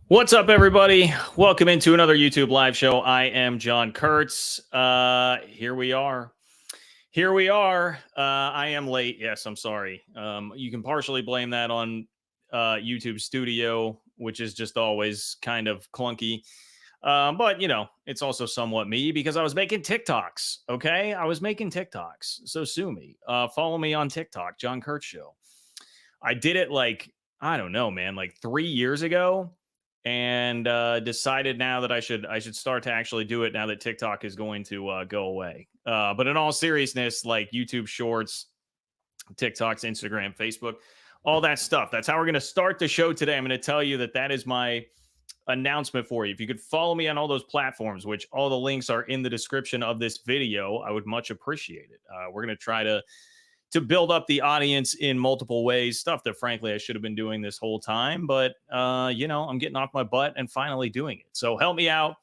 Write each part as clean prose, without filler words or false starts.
What's up, everybody? Welcome into another YouTube live show. I am John Kurtz. Here we are. I am late. Yes, I'm sorry. You can partially blame that on YouTube Studio, which is just always kind of clunky. But, it's also somewhat me because I was making TikToks, okay? I was making TikToks, so sue me. Follow me on TikTok, John Kurtz Show. I did it I don't know, man, 3 years ago, and decided now that I should start to actually do it now that TikTok is going to go away. But in all seriousness, like YouTube Shorts, TikToks, Instagram, Facebook, all that stuff. That's how we're going to start the show today. I'm going to tell you that is my announcement for you. If you could follow me on all those platforms, which all the links are in the description of this video, I would much appreciate it. We're going to try to build up the audience in multiple ways, stuff that frankly I should have been doing this whole time, but I'm getting off my butt and finally doing it. So help me out.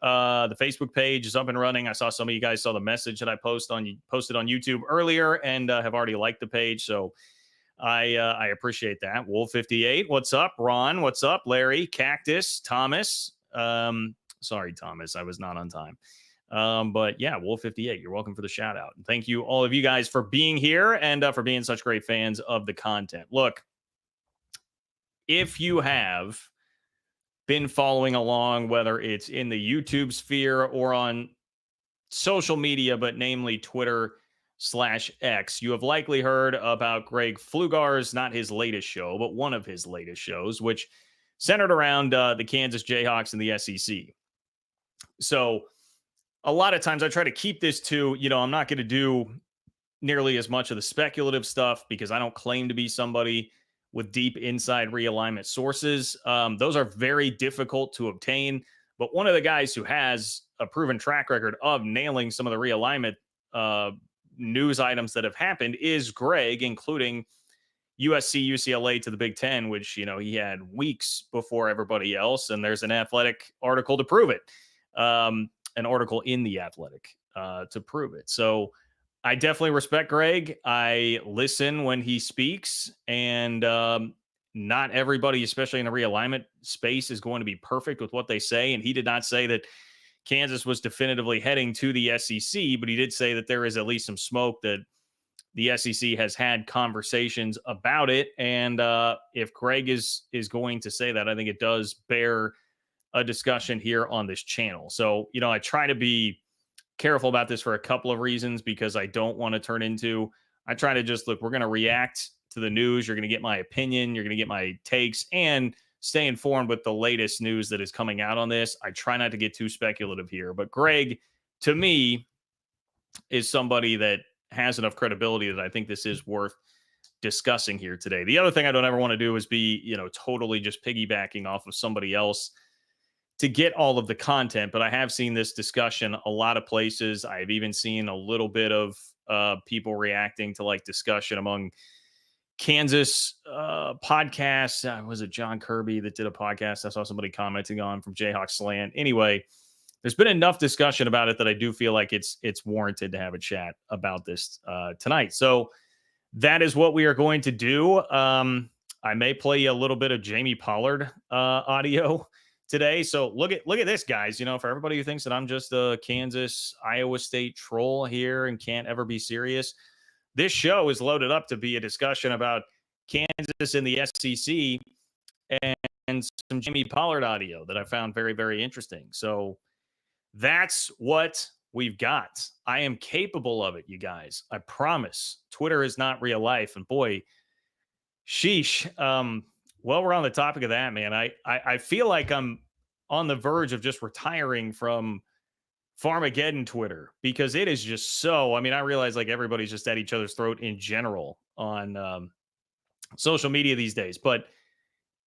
The Facebook page is up and running. I saw some of you guys saw the message that I posted on YouTube earlier and have already liked the page. So I appreciate that. Wolf58, what's up? Ron, what's up? Larry, Cactus, Thomas. Sorry, Thomas, I was not on time. But yeah, Wolf58, you're welcome for the shout out. And thank you, all of you guys, for being here and for being such great fans of the content. Look, if you have been following along, whether it's in the YouTube sphere or on social media, but namely Twitter/X, you have likely heard about Greg Flugar's, not his latest show, but one of his latest shows, which centered around the Kansas Jayhawks and the SEC. So a lot of times I try to keep this to, I'm not going to do nearly as much of the speculative stuff because I don't claim to be somebody with deep inside realignment sources. Those are very difficult to obtain. But one of the guys who has a proven track record of nailing some of the realignment news items that have happened is Greg, including USC, UCLA to the Big Ten, which, he had weeks before everybody else. And there's an Athletic article to prove it. An article in The Athletic to prove it. So I definitely respect Greg. I listen when he speaks, and not everybody, especially in the realignment space, is going to be perfect with what they say. And he did not say that Kansas was definitively heading to the SEC, but he did say that there is at least some smoke that the SEC has had conversations about it. And if Greg is going to say that, I think it does bear a discussion here on this channel. So, I try to be careful about this for a couple of reasons because I don't want to turn into, I try to just look, we're going to react to the news. You're going to get my opinion. You're going to get my takes and stay informed with the latest news that is coming out on this. I try not to get too speculative here, but Greg, to me, is somebody that has enough credibility that I think this is worth discussing here today. The other thing I don't ever want to do is be, totally just piggybacking off of somebody else to get all of the content, but I have seen this discussion a lot of places. I've even seen a little bit of people reacting to discussion among Kansas podcasts. Was it John Kirby that did a podcast I saw somebody commenting on from Jayhawk Slant? Anyway, there's been enough discussion about it that I do feel like it's warranted to have a chat about this tonight. So that is what we are going to do. I may play you a little bit of Jamie Pollard audio today. So look at this, guys. For everybody who thinks that I'm just a Kansas, Iowa State troll here and can't ever be serious, this show is loaded up to be a discussion about Kansas and the SEC and some Jamie Pollard audio that I found very, very interesting. So that's what we've got. I am capable of it, you guys. I promise. Twitter is not real life. And boy, sheesh. Well, we're on the topic of that, man. I feel like I'm on the verge of just retiring from Farmageddon Twitter because it is just so, I realize everybody's just at each other's throat in general on social media these days, but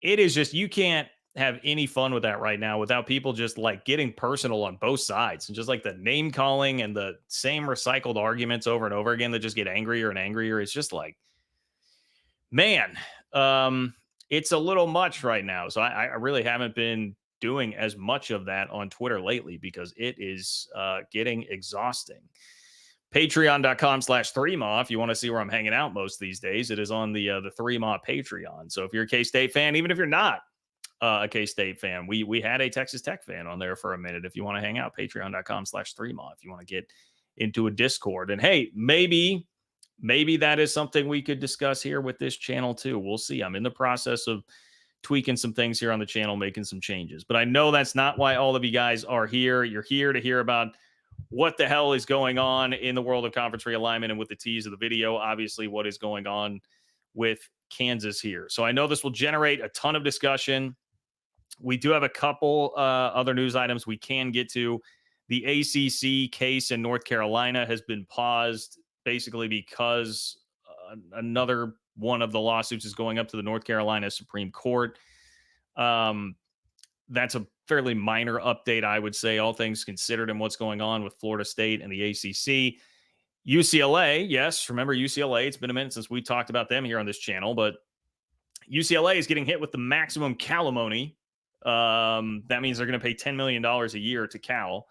it is just, you can't have any fun with that right now without people just getting personal on both sides and just the name calling and the same recycled arguments over and over again that just get angrier and angrier. It's just man, it's a little much right now. So I really haven't been doing as much of that on Twitter lately because it is getting exhausting. Patreon.com/3Ma. If you want to see where I'm hanging out most these days, it is on the 3Ma Patreon. So if you're a K-State fan, even if you're not, a K-State fan. We had a Texas Tech fan on there for a minute. If you want to hang out, patreon.com/3maw. If you want to get into a Discord, and hey, maybe that is something we could discuss here with this channel too. We'll see. I'm in the process of tweaking some things here on the channel, making some changes, but I know that's not why all of you guys are here. You're here to hear about what the hell is going on in the world of conference realignment, and with the tease of the video, obviously what is going on with Kansas here. So I know this will generate a ton of discussion. We do have a couple other news items we can get to. The ACC case in North Carolina has been paused basically because another one of the lawsuits is going up to the North Carolina Supreme Court. That's a fairly minor update, I would say, all things considered, and what's going on with Florida State and the ACC. UCLA, yes, remember UCLA. It's been a minute since we talked about them here on this channel, but UCLA is getting hit with the maximum calimony. That means they're going to pay $10 million a year to Cal.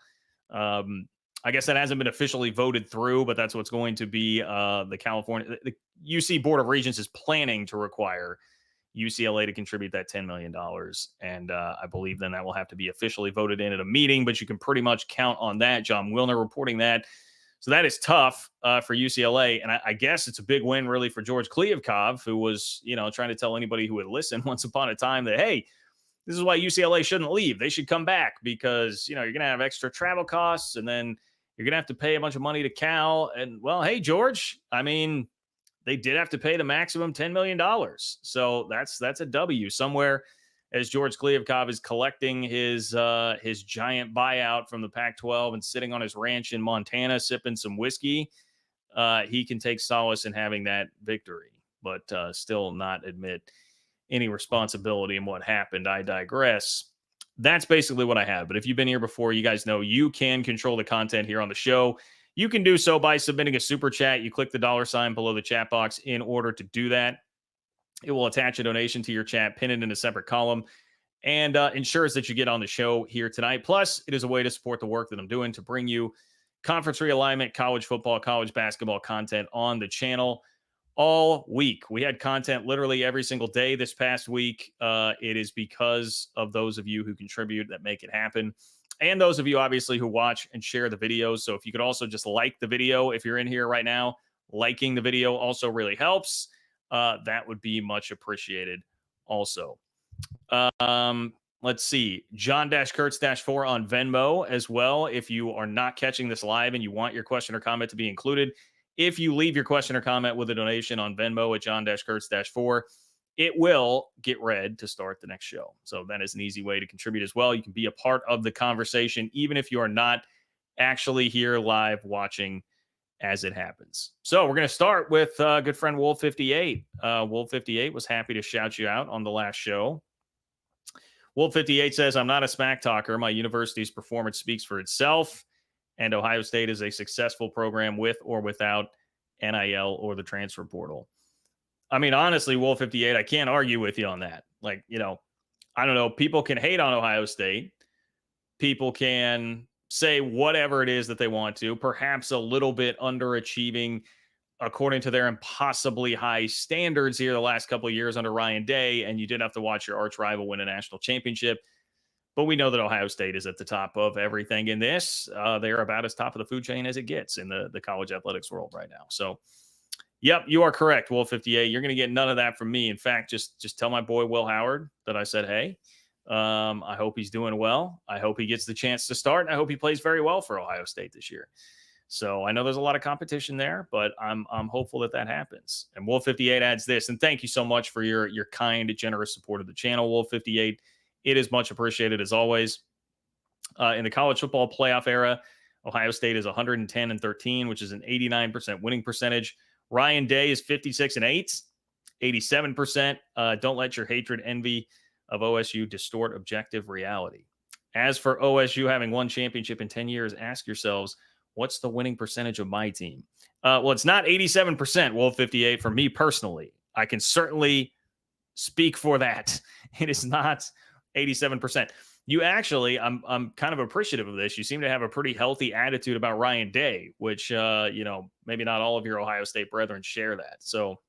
I guess that hasn't been officially voted through, but that's what's going to be the UC Board of Regents is planning to require UCLA to contribute that $10 million. And I believe then that will have to be officially voted in at a meeting, but you can pretty much count on that. John Wilner reporting that. So that is tough for UCLA. And I guess it's a big win really for George Kliavkov, who was, trying to tell anybody who would listen once upon a time that, hey, this is why UCLA shouldn't leave. They should come back because, you're going to have extra travel costs, and then you're going to have to pay a bunch of money to Cal. And, well, hey, George, I mean, they did have to pay the maximum $10 million. So that's a W somewhere, as George Kliavkov is collecting his giant buyout from the Pac-12 and sitting on his ranch in Montana sipping some whiskey. He can take solace in having that victory, but still not admit any responsibility in what happened. I digress. That's basically what I have. But if you've been here before, you guys know you can control the content here on the show. You can do so by submitting a super chat. You click the $ below the chat box in order to do that. It will attach a donation to your chat, pin it in a separate column, and ensures that you get on the show here tonight. Plus, it is a way to support the work that I'm doing to bring you conference realignment, college football, college basketball content on the channel all week. We had content literally every single day this past week. It is because of those of you who contribute that make it happen, and those of you obviously who watch and share the videos. So if you could also just like the video, if you're in here right now, liking the video also really helps. That would be much appreciated also. Let's see. John-Kurtz-4 on Venmo as well. If you are not catching this live and you want your question or comment to be included, if you leave your question or comment with a donation on Venmo at John-Kurtz-4, it will get read to start the next show. So that is an easy way to contribute as well. You can be a part of the conversation, even if you are not actually here live watching as it happens. So we're going to start with good friend Wolf58. Wolf58 was happy to shout you out on the last show. Wolf58 says, I'm not a smack talker. My university's performance speaks for itself, and Ohio State is a successful program with or without NIL or the transfer portal. I mean, honestly, Wolf58, I can't argue with you on that. Like, I don't know. People can hate on Ohio State. People can say whatever it is that they want to, perhaps a little bit underachieving according to their impossibly high standards here the last couple of years under Ryan Day. And you did have to watch your arch rival win a national championship. But we know that Ohio State is at the top of everything in this. They're about as top of the food chain as it gets in the college athletics world right now. So, yep, you are correct, Wolf58. You're going to get none of that from me. In fact, just tell my boy Will Howard that I said, hey, I hope he's doing well. I hope he gets the chance to start, and I hope he plays very well for Ohio State this year. So I know there's a lot of competition there, but I'm hopeful that happens. And Wolf58 adds this, and thank you so much for your kind, generous support of the channel, Wolf58. It is much appreciated as always. In the college football playoff era, Ohio State is 110-13, which is an 89% winning percentage. Ryan Day is 56-8, 87%. Don't let your hatred, envy of OSU distort objective reality. As for OSU having won championship in 10 years, ask yourselves, what's the winning percentage of my team? Well, it's not 87%, Wolf58, for me personally. I can certainly speak for that. It is not 87%. You actually, I'm kind of appreciative of this. You seem to have a pretty healthy attitude about Ryan Day, which, maybe not all of your Ohio State brethren share that. So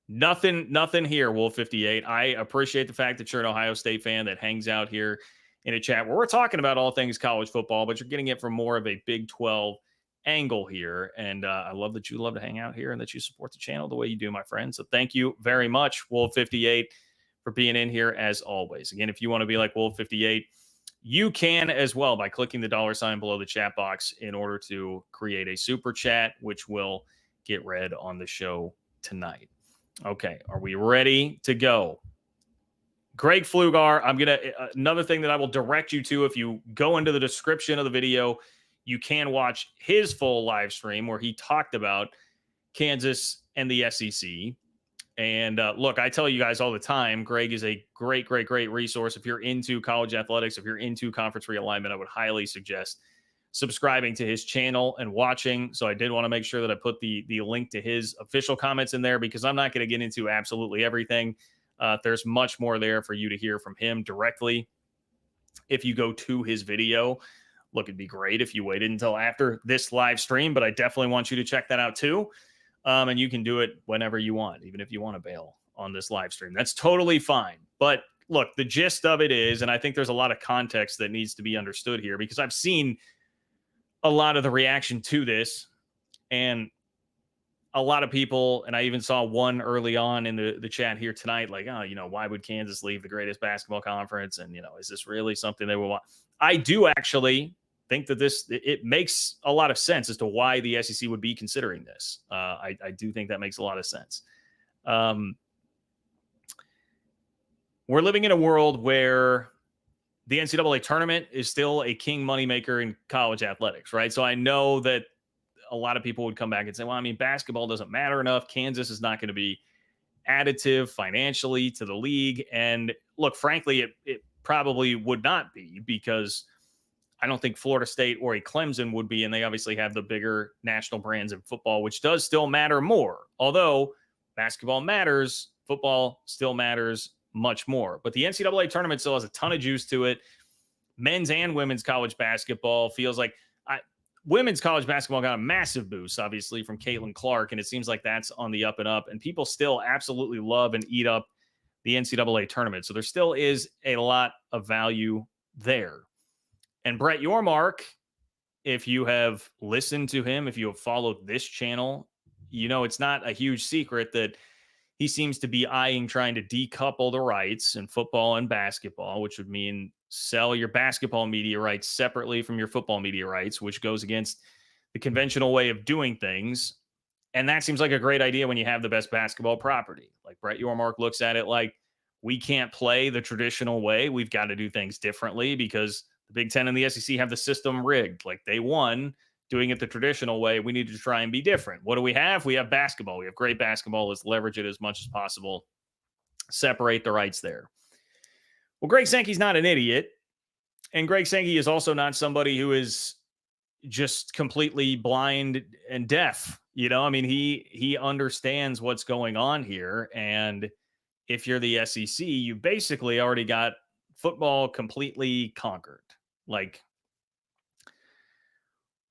Nothing here, Wolf 58. I appreciate the fact that you're an Ohio State fan that hangs out here in a chat where we're talking about all things college football, but you're getting it from more of a Big 12 angle here. And I love that you love to hang out here and that you support the channel the way you do, my friend. So thank you very much, Wolf 58, for being in here as always. Again, if you want to be like Wolf 58, you can as well by clicking the $ below the chat box in order to create a super chat, which will get read on the show tonight. Okay, are we ready to go? Greg Flugar, another thing that I will direct you to, if you go into the description of the video, you can watch his full live stream where he talked about Kansas and the SEC. And look, I tell you guys all the time, Greg is a great resource. If you're into college athletics, if you're into conference realignment, I would highly suggest subscribing to his channel and watching. So I did want to make sure that I put the link to his official comments in there, because I'm not going to get into absolutely everything. There's much more there for you to hear from him directly. If you go to his video, look, it'd be great if you waited until after this live stream, but I definitely want you to check that out too. And you can do it whenever you want, even if you want to bail on this live stream. That's totally fine. But look, the gist of it is, and I think there's a lot of context that needs to be understood here, because I've seen a lot of the reaction to this, and a lot of people, and I even saw one early on in the chat here tonight, like, oh, why would Kansas leave the greatest basketball conference? And, is this really something they would want? I do actually think that it makes a lot of sense as to why the SEC would be considering this. I do think that makes a lot of sense. We're living in a world where the NCAA tournament is still a king moneymaker in college athletics, right? So I know that a lot of people would come back and say, well, I mean, basketball doesn't matter enough. Kansas is not going to be additive financially to the league. And look, frankly, it probably would not be, because I don't think Florida State or a Clemson would be, and they obviously have the bigger national brands in football, which does still matter more. Although basketball matters, football still matters much more. But the NCAA tournament still has a ton of juice to it. Men's and women's college basketball feels like women's college basketball got a massive boost, obviously, from Caitlin Clark, and it seems like that's on the up and up, and people still absolutely love and eat up the NCAA tournament. So there still is a lot of value there. And Brett Yormark, if you have listened to him, if you have followed this channel, it's not a huge secret that he seems to be eyeing trying to decouple the rights in football and basketball, which would mean sell your basketball media rights separately from your football media rights, which goes against the conventional way of doing things. And that seems like a great idea when you have the best basketball property. Like Brett Yormark looks at it like, we can't play the traditional way. We've got to do things differently because the Big Ten and the SEC have the system rigged. Like, they won doing it the traditional way. We need to try and be different. What do we have? We have basketball. We have great basketball. Let's leverage it as much as possible. Separate the rights there. Well, Greg Sankey's not an idiot. And Greg Sankey is also not somebody who is just completely blind and deaf. I mean, he understands what's going on here. And if you're the SEC, you basically already got football completely conquered. Like,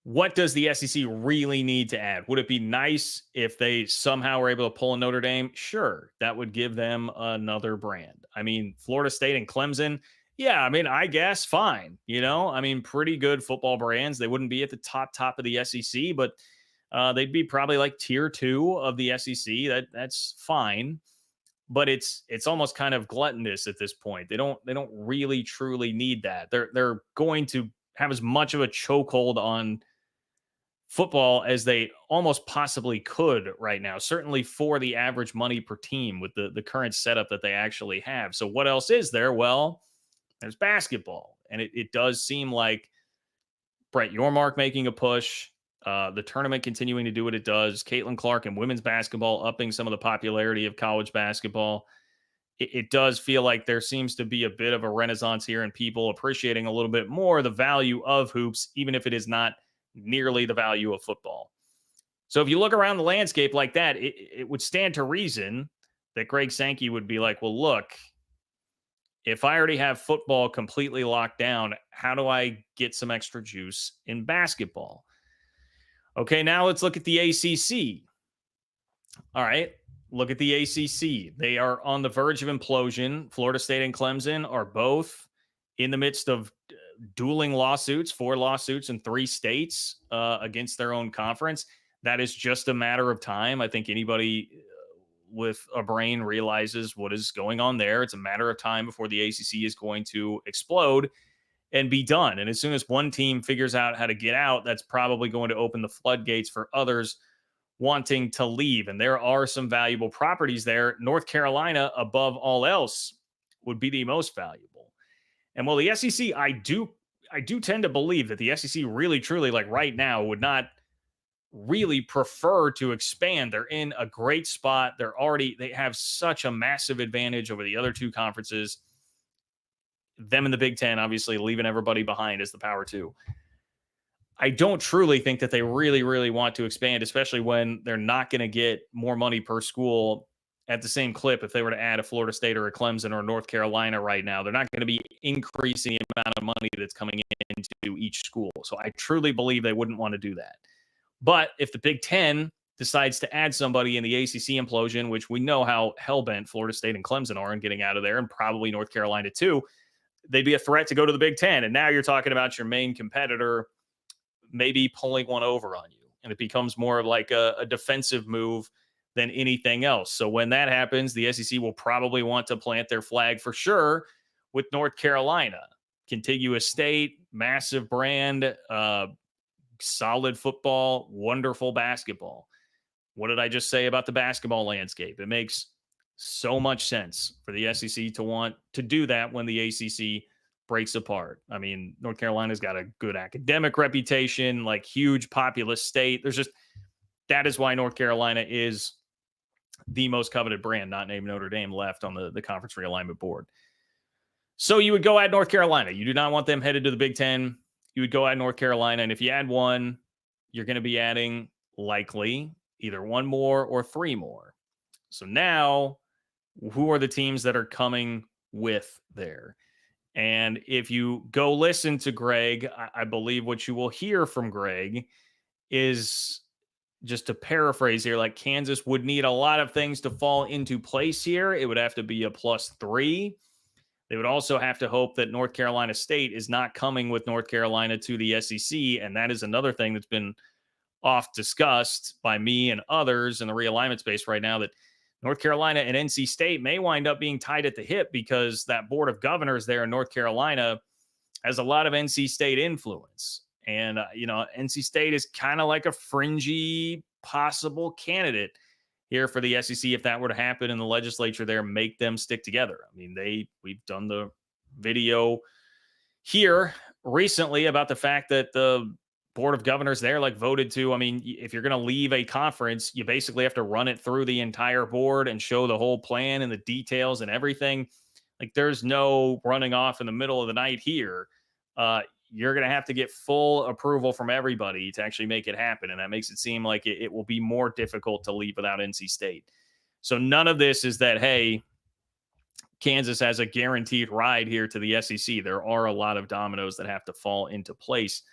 what does the SEC really need to add? Would it be nice if they somehow were able to pull a Notre Dame? Sure, that would give them another brand. I mean, Florida State and Clemson, yeah, I mean, I guess fine. I mean, pretty good football brands. They wouldn't be at the top of the SEC, but they'd be probably like tier 2 of the SEC. That's fine. But it's almost kind of gluttonous at this point. They don't really truly need that. They're going to have as much of a chokehold on football as they almost possibly could right now, certainly for the average money per team with the current setup that they actually have. So what else is there? Well, there's basketball. And it does seem like Brett Yormark making a push, the tournament continuing to do what it does, Caitlin Clark and women's basketball upping some of the popularity of college basketball. It does feel like there seems to be a bit of a renaissance here and people appreciating a little bit more the value of hoops, even if it is not nearly the value of football. So if you look around the landscape like that, it would stand to reason that Greg Sankey would be like, well, look, if I already have football completely locked down, how do I get some extra juice in basketball? Okay, now let's look at the ACC. All right. Look at the ACC. They are on the verge of implosion. Florida State and Clemson are both in the midst of dueling lawsuits, 4 lawsuits in 3 states against their own conference. That is just a matter of time. I think anybody with a brain realizes what is going on there. It's a matter of time before the ACC is going to explode and be done. And as soon as one team figures out how to get out, that's probably going to open the floodgates for others wanting to leave. And there are some valuable properties there. North Carolina, above all else, would be the most valuable. And while the SEC, I do tend to believe that the SEC really, truly, like right now, would not really prefer to expand. They're in a great spot. They have such a massive advantage over the other 2 conferences. Them in the Big Ten, obviously, leaving everybody behind as the Power 2. I don't truly think that they really, really want to expand, especially when they're not going to get more money per school at the same clip if they were to add a Florida State or a Clemson or a North Carolina right now. They're not going to be increasing the amount of money that's coming into each school. So I truly believe they wouldn't want to do that. But if the Big Ten decides to add somebody in the ACC implosion, which we know how hellbent Florida State and Clemson are in getting out of there, and probably North Carolina too, they'd be a threat to go to the Big Ten. And now you're talking about your main competitor maybe pulling one over on you. And it becomes more of like a defensive move than anything else. So when that happens, the SEC will probably want to plant their flag for sure with North Carolina. Contiguous state, massive brand, solid football, wonderful basketball. What did I just say about the basketball landscape? It makes so much sense for the SEC to want to do that when the ACC breaks apart. I mean, North Carolina's got a good academic reputation, like huge populous state. That is why North Carolina is the most coveted brand, not named Notre Dame, left on the conference realignment board. So you would go add North Carolina. You do not want them headed to the Big Ten. You would go add North Carolina. And if you add one, you're going to be adding likely either 1 more or 3 more. So now, who are the teams that are coming with there? And if you go listen to Greg, I believe what you will hear from Greg is, just to paraphrase here, like Kansas would need a lot of things to fall into place here. It would have to be a +3. They would also have to hope that North Carolina State is not coming with North Carolina to the SEC. And that is another thing that's been oft discussed by me and others in the realignment space right now, that North Carolina and NC State may wind up being tied at the hip because that board of governors there in North Carolina has a lot of NC State influence. And, NC State is kind of like a fringy possible candidate here for the SEC if that were to happen in the legislature there, make them stick together. I mean, we've done the video here recently about the fact that the board of governors there voted to, if you're going to leave a conference, you basically have to run it through the entire board and show the whole plan and the details and everything. There's no running off in the middle of the night here. You're going to have to get full approval from everybody to actually make it happen. And that makes it seem like it will be more difficult to leave without NC State. So none of this is that, hey, Kansas has a guaranteed ride here to the SEC. There are a lot of dominoes that have to fall into place.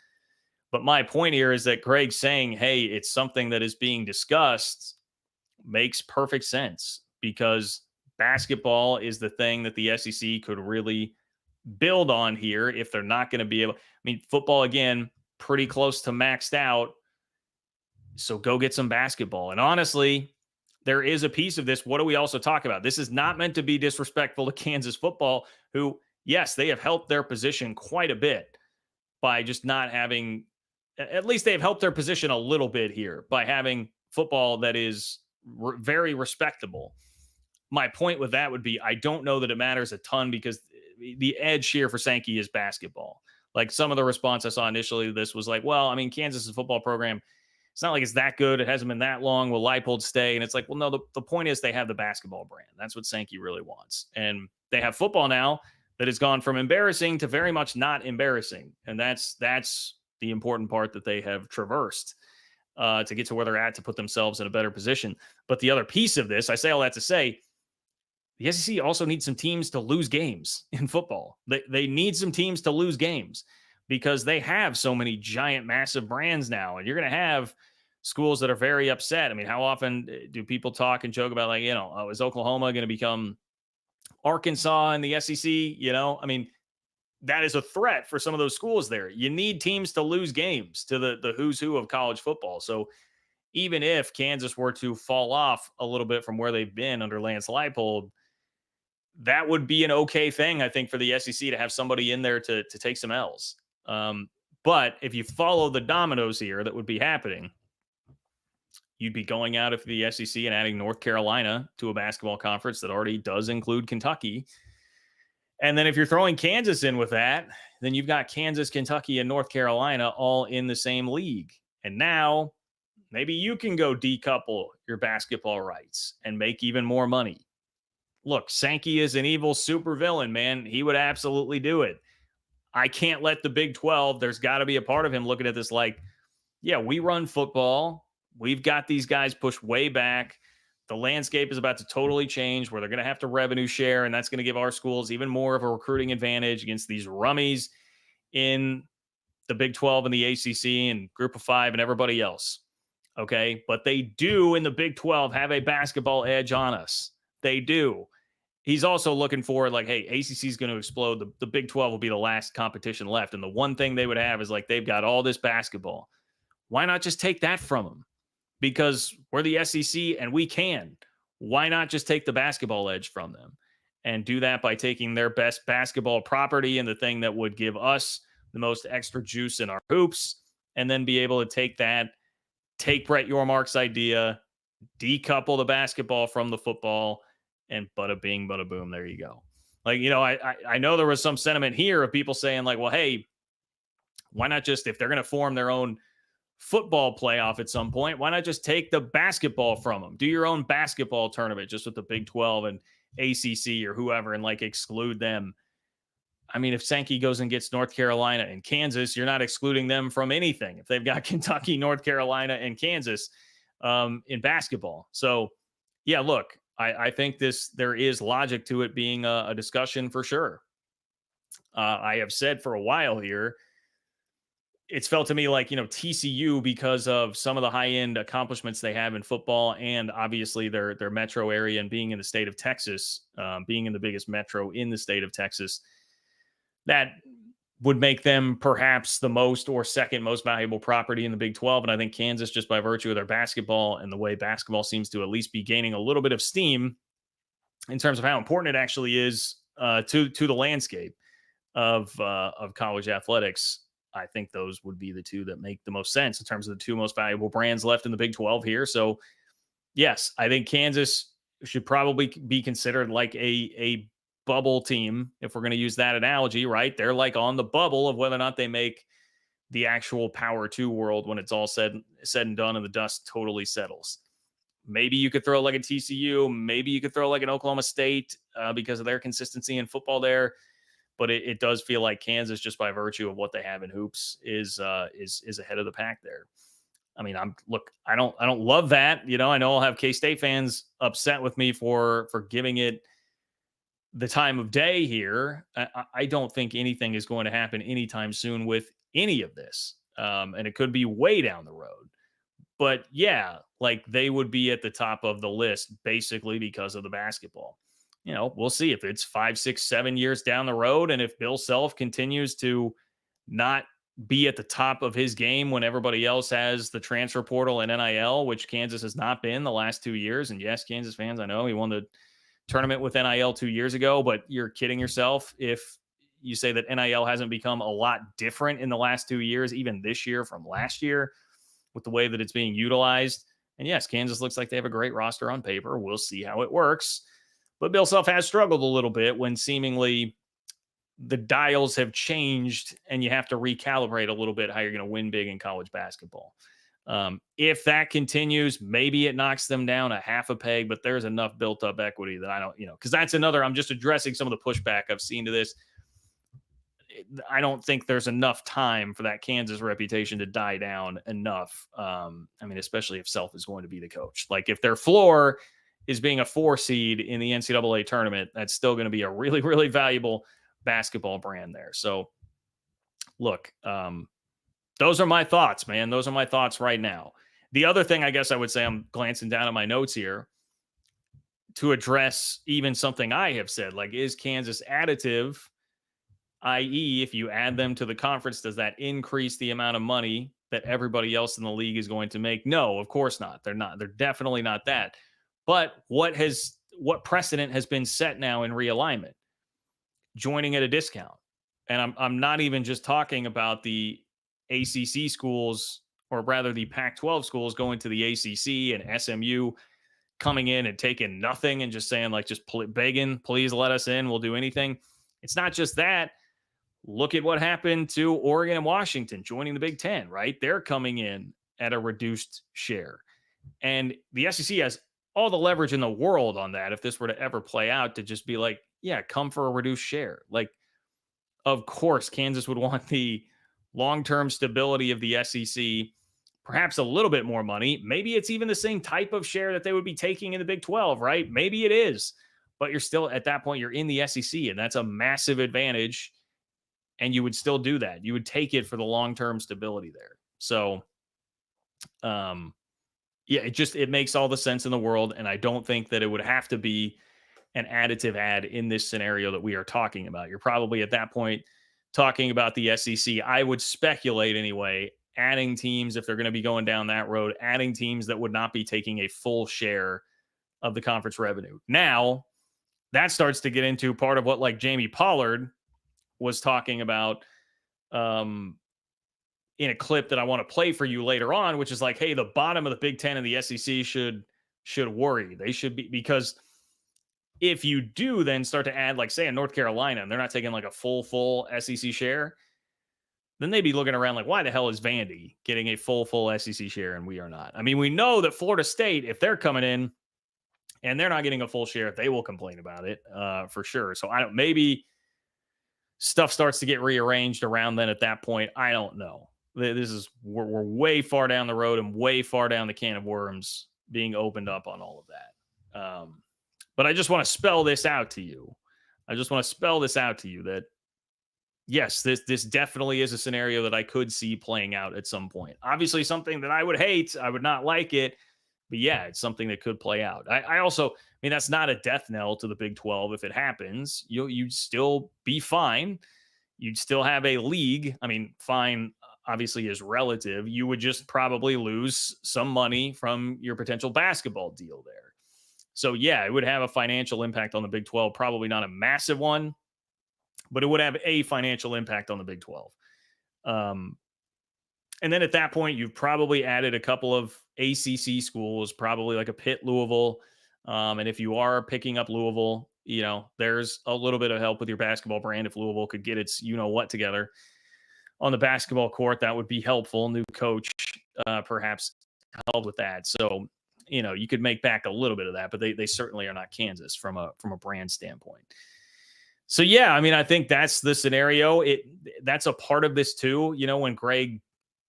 But my point here is that Greg saying, hey, it's something that is being discussed makes perfect sense, because basketball is the thing that the SEC could really build on here if they're not going to be able. Football, again, pretty close to maxed out. So go get some basketball. And honestly, there is a piece of this. What do we also talk about? This is not meant to be disrespectful to Kansas football, who, yes, they have helped their position quite a bit by just not having. At least they've helped their position a little bit here by having football that is very respectable. My point with that would be, I don't know that it matters a ton, because the edge here for Sankey is basketball. Some of the response I saw initially to this was Kansas's football program, it's not like it's that good. It hasn't been that long. Will Leipold stay? And it's no, the point is they have the basketball brand. That's what Sankey really wants. And they have football now that has gone from embarrassing to very much not embarrassing. And that's the important part that they have traversed to get to where they're at, to put themselves in a better position. But the other piece of this, I say all that to say, the SEC also needs some teams to lose games in football. They need some teams to lose games, because they have so many giant, massive brands now. And you're going to have schools that are very upset. I mean, how often do people talk and joke about, like, oh, is Oklahoma going to become Arkansas in the SEC? I mean, that is a threat for some of those schools there. You need teams to lose games to the who's who of college football. So even if Kansas were to fall off a little bit from where they've been under Lance Leipold, that would be an okay thing, I think, for the SEC to have somebody in there to take some L's. But if you follow the dominoes here that would be happening, you'd be going out of the SEC and adding North Carolina to a basketball conference that already does include Kentucky. And then if you're throwing Kansas in with that, then you've got Kansas, Kentucky, and North Carolina all in the same league. And now maybe you can go decouple your basketball rights and make even more money. Look, Sankey is an evil supervillain, man. He would absolutely do it. I can't let the Big 12, there's got to be a part of him looking at this like, yeah, we run football. We've got these guys pushed way back. The landscape is about to totally change where they're going to have to revenue share, and that's going to give our schools even more of a recruiting advantage against these rummies in the Big 12 and the ACC and Group of Five and everybody else. Okay, but they do in the Big 12 have a basketball edge on us. They do. He's also looking for, like, hey, ACC is going to explode. The Big 12 will be the last competition left. And the one thing they would have is, like, they've got all this basketball. Why not just take that from them? Because we're the SEC and we can. Why not just take the basketball edge from them and do that by taking their best basketball property and the thing that would give us the most extra juice in our hoops, and then be able to take that, take Brett Yormark's idea, decouple the basketball from the football, and bada bing, bada boom, there you go. Like, I know there was some sentiment here of people saying, like, well, hey, why not just, if they're going to form their own football playoff at some point, why not just take the basketball from them? Do your own basketball tournament just with the Big 12 and ACC or whoever, and like exclude them. I mean, if Sankey goes and gets North Carolina and Kansas, you're not excluding them from anything if they've got Kentucky, North Carolina, and Kansas in basketball. So, yeah, look, I think there is logic to it being a discussion for sure. I have said for a while here, it's felt to me like, TCU, because of some of the high-end accomplishments they have in football and obviously their metro area and being in the state of Texas, being in the biggest metro in the state of Texas, that would make them perhaps the most or second most valuable property in the Big 12. And I think Kansas, just by virtue of their basketball and the way basketball seems to at least be gaining a little bit of steam in terms of how important it actually is to the landscape of college athletics, I think those would be the two that make the most sense in terms of the two most valuable brands left in the Big 12 here. So, yes, I think Kansas should probably be considered like a bubble team, if we're going to use that analogy, right? They're like on the bubble of whether or not they make the actual Power 2 world when it's all said and done and the dust totally settles. Maybe you could throw like a TCU. Maybe you could throw like an Oklahoma State because of their consistency in football there. But it does feel like Kansas, just by virtue of what they have in hoops, is ahead of the pack there. I mean, I don't love that. I know I'll have K-State fans upset with me for giving it the time of day here. I don't think anything is going to happen anytime soon with any of this. And it could be way down the road. But yeah, like they would be at the top of the list basically because of the basketball. We'll see if it's 5, 6, 7 years down the road. And if Bill Self continues to not be at the top of his game when everybody else has the transfer portal and NIL, which Kansas has not been the last 2 years. And yes, Kansas fans, I know he won the tournament with NIL 2 years ago, but you're kidding yourself if you say that NIL hasn't become a lot different in the last 2 years, even this year from last year, with the way that it's being utilized. And yes, Kansas looks like they have a great roster on paper. We'll see how it works. But Bill Self has struggled a little bit when seemingly the dials have changed and you have to recalibrate a little bit how you're going to win big in college basketball. If that continues, maybe it knocks them down a half a peg, but there's enough built up equity that I don't, because that's another, I'm just addressing some of the pushback I've seen to this. I don't think there's enough time for that Kansas reputation to die down enough. Especially if Self is going to be the coach. Like if their floor is being a 4 seed in the NCAA tournament, that's still going to be a really, really valuable basketball brand there. So look, those are my thoughts, man. Those are my thoughts right now. The other thing I guess I would say, I'm glancing down at my notes here to address even something I have said, like, is Kansas additive? I.e., if you add them to the conference, does that increase the amount of money that everybody else in the league is going to make? No, of course not. They're not. They're definitely not that. But what precedent has been set now in realignment? Joining at a discount. And I'm not even just talking about the ACC schools, or rather the Pac-12 schools going to the ACC and SMU coming in and taking nothing and just saying, like, just begging, please let us in, we'll do anything. It's not just that. Look at what happened to Oregon and Washington joining the Big Ten, right? They're coming in at a reduced share. And the SEC has all the leverage in the world on that if this were to ever play out, to just be like, yeah, come for a reduced share. Like, of course, Kansas would want the long-term stability of the SEC, perhaps a little bit more money. Maybe it's even the same type of share that they would be taking in the Big 12, right? Maybe it is. But you're still, at that point, you're in the SEC, and that's a massive advantage. And you would still do that. You would take it for the long-term stability there. So, yeah, it makes all the sense in the world. And I don't think that it would have to be an additive add in this scenario that we are talking about. You're probably at that point talking about the SEC. I would speculate anyway, adding teams, if they're going to be going down that road, adding teams that would not be taking a full share of the conference revenue. Now, that starts to get into part of what, like, Jamie Pollard was talking about in a clip that I want to play for you later on, which is like, hey, the bottom of the Big Ten and the SEC should worry. They should be, because if you do then start to add, like, say, in North Carolina, and they're not taking like a full SEC share, then they'd be looking around like, why the hell is Vandy getting a full SEC share and we are not? I mean, we know that Florida State, if they're coming in and they're not getting a full share, they will complain about it for sure. So maybe stuff starts to get rearranged around then at that point. I don't know. We're way far down the road and way far down the can of worms being opened up on all of that. But I just want to spell this out to you. That yes, this definitely is a scenario that I could see playing out at some point. Obviously something that I would hate. I would not like it. But yeah, it's something that could play out. I also, that's not a death knell to the Big 12. If it happens, you'd still be fine. You'd still have a league. Fine obviously is relative. You would just probably lose some money from your potential basketball deal there. So yeah, it would have a financial impact on the Big 12. Probably not a massive one, but it would have a financial impact on the Big 12. And then at that point, you've probably added a couple of ACC schools, probably like a Pitt, Louisville. And if you are picking up Louisville, there's a little bit of help with your basketball brand. If Louisville could get its what together on the basketball court, that would be helpful. New coach perhaps help with that. So, you could make back a little bit of that, but they certainly are not Kansas from a brand standpoint. So, yeah, I think that's the scenario. That's a part of this too. When Greg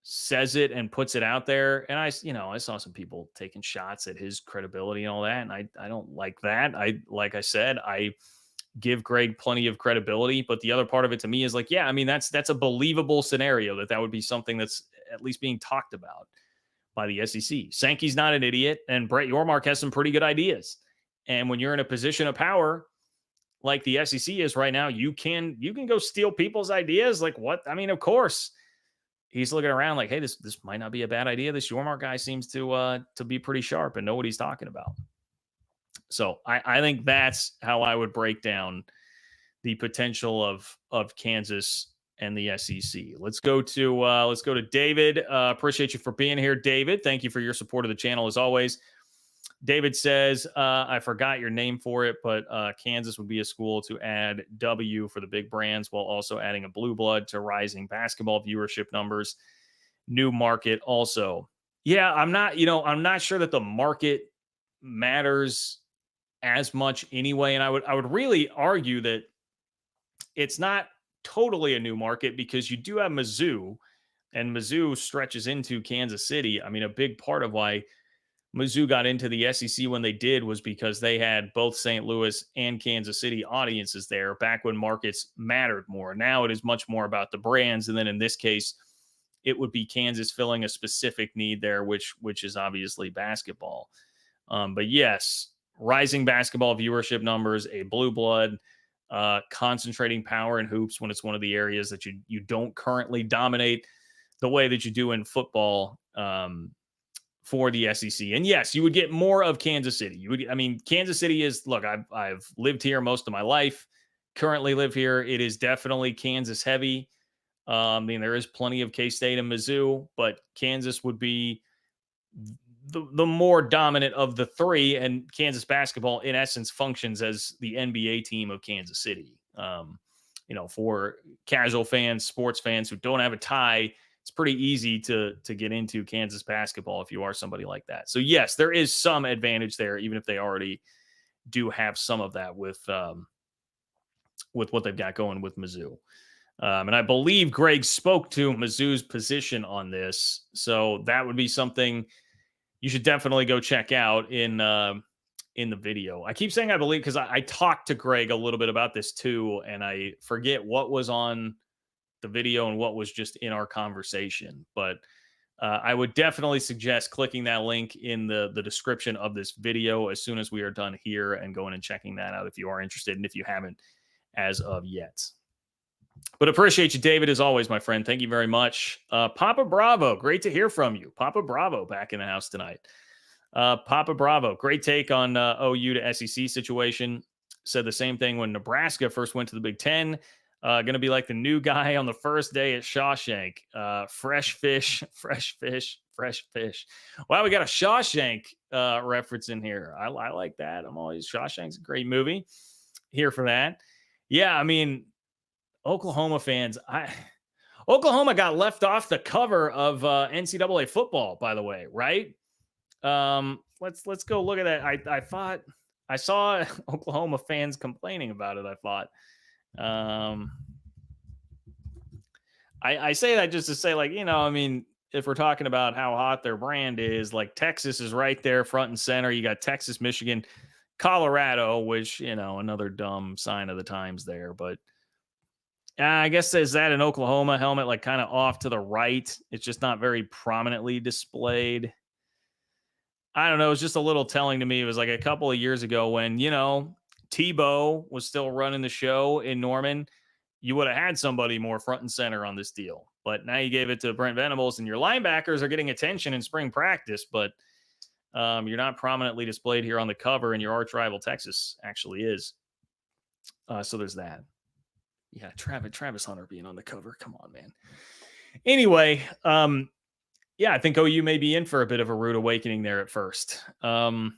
says it and puts it out there, and I saw some people taking shots at his credibility and all that, and I don't like that. Like I said, I give Greg plenty of credibility, but the other part of it to me is like, yeah, that's a believable scenario that would be something that's at least being talked about by the SEC. Sankey's not an idiot, and Brett Yormark has some pretty good ideas. And when you're in a position of power like the SEC is right now, you can go steal people's ideas. Like what? Of course. He's looking around like, hey, this might not be a bad idea. This Yormark guy seems to be pretty sharp and know what he's talking about. So I think that's how I would break down the potential of Kansas and the SEC. Let's go to David. Appreciate you for being here, David. Thank you for your support of the channel as always. David says, I forgot your name for it, but Kansas would be a school to add W for the big brands while also adding a blue blood to rising basketball viewership numbers. New market also. Yeah, I'm not sure that the market matters as much anyway. And I would really argue that it's not totally a new market because you do have Mizzou, and Mizzou stretches into Kansas City. A big part of why Mizzou got into the SEC when they did was because they had both St. Louis and Kansas City audiences there back when markets mattered more. Now it is much more about the brands. And then in this case, it would be Kansas filling a specific need there, which is obviously basketball. But yes, rising basketball viewership numbers, a blue blood, concentrating power in hoops when it's one of the areas that you don't currently dominate the way that you do in football for the SEC. And yes, you would get more of Kansas City. Kansas City is, look, I've lived here most of my life, currently live here. It is definitely Kansas heavy. There is plenty of K-State and Mizzou, but Kansas would be the more dominant of the three, and Kansas basketball in essence functions as the NBA team of Kansas City. For casual fans, sports fans who don't have a tie, it's pretty easy to get into Kansas basketball if you are somebody like that. So yes, there is some advantage there, even if they already do have some of that with what they've got going with Mizzou. And I believe Greg spoke to Mizzou's position on this, so that would be something you should definitely go check out in the video. I keep saying I believe because I talked to Greg a little bit about this too, and I forget what was on the video and what was just in our conversation. But I would definitely suggest clicking that link in the description of this video as soon as we are done here and going and checking that out if you are interested and if you haven't as of yet. But appreciate you, David, as always, my friend. Thank you very much. Papa Bravo, great to hear from you. Papa Bravo back in the house tonight. Papa Bravo, great take on OU to SEC situation. Said the same thing when Nebraska first went to the Big Ten. Going to be like the new guy on the first day at Shawshank. Fresh fish, fresh fish, fresh fish. Wow, we got a Shawshank reference in here. I like that. Shawshank's a great movie. Here for that. Yeah, Oklahoma fans, Oklahoma got left off the cover of NCAA football, by the way, right? Let's go look at that. I saw Oklahoma fans complaining about it. I say that just to say, if we're talking about how hot their brand is, like Texas is right there front and center. You got Texas, Michigan, Colorado, which, another dumb sign of the times there, but I guess is that an Oklahoma helmet, like kind of off to the right? It's just not very prominently displayed. I don't know. It's just a little telling to me. It was like a couple of years ago when, Tebow was still running the show in Norman. You would have had somebody more front and center on this deal. But now you gave it to Brent Venables, and your linebackers are getting attention in spring practice, but you're not prominently displayed here on the cover, and your arch rival Texas actually is. So there's that. Yeah, Travis Hunter being on the cover. Come on, man. Anyway, I think OU may be in for a bit of a rude awakening there at first. I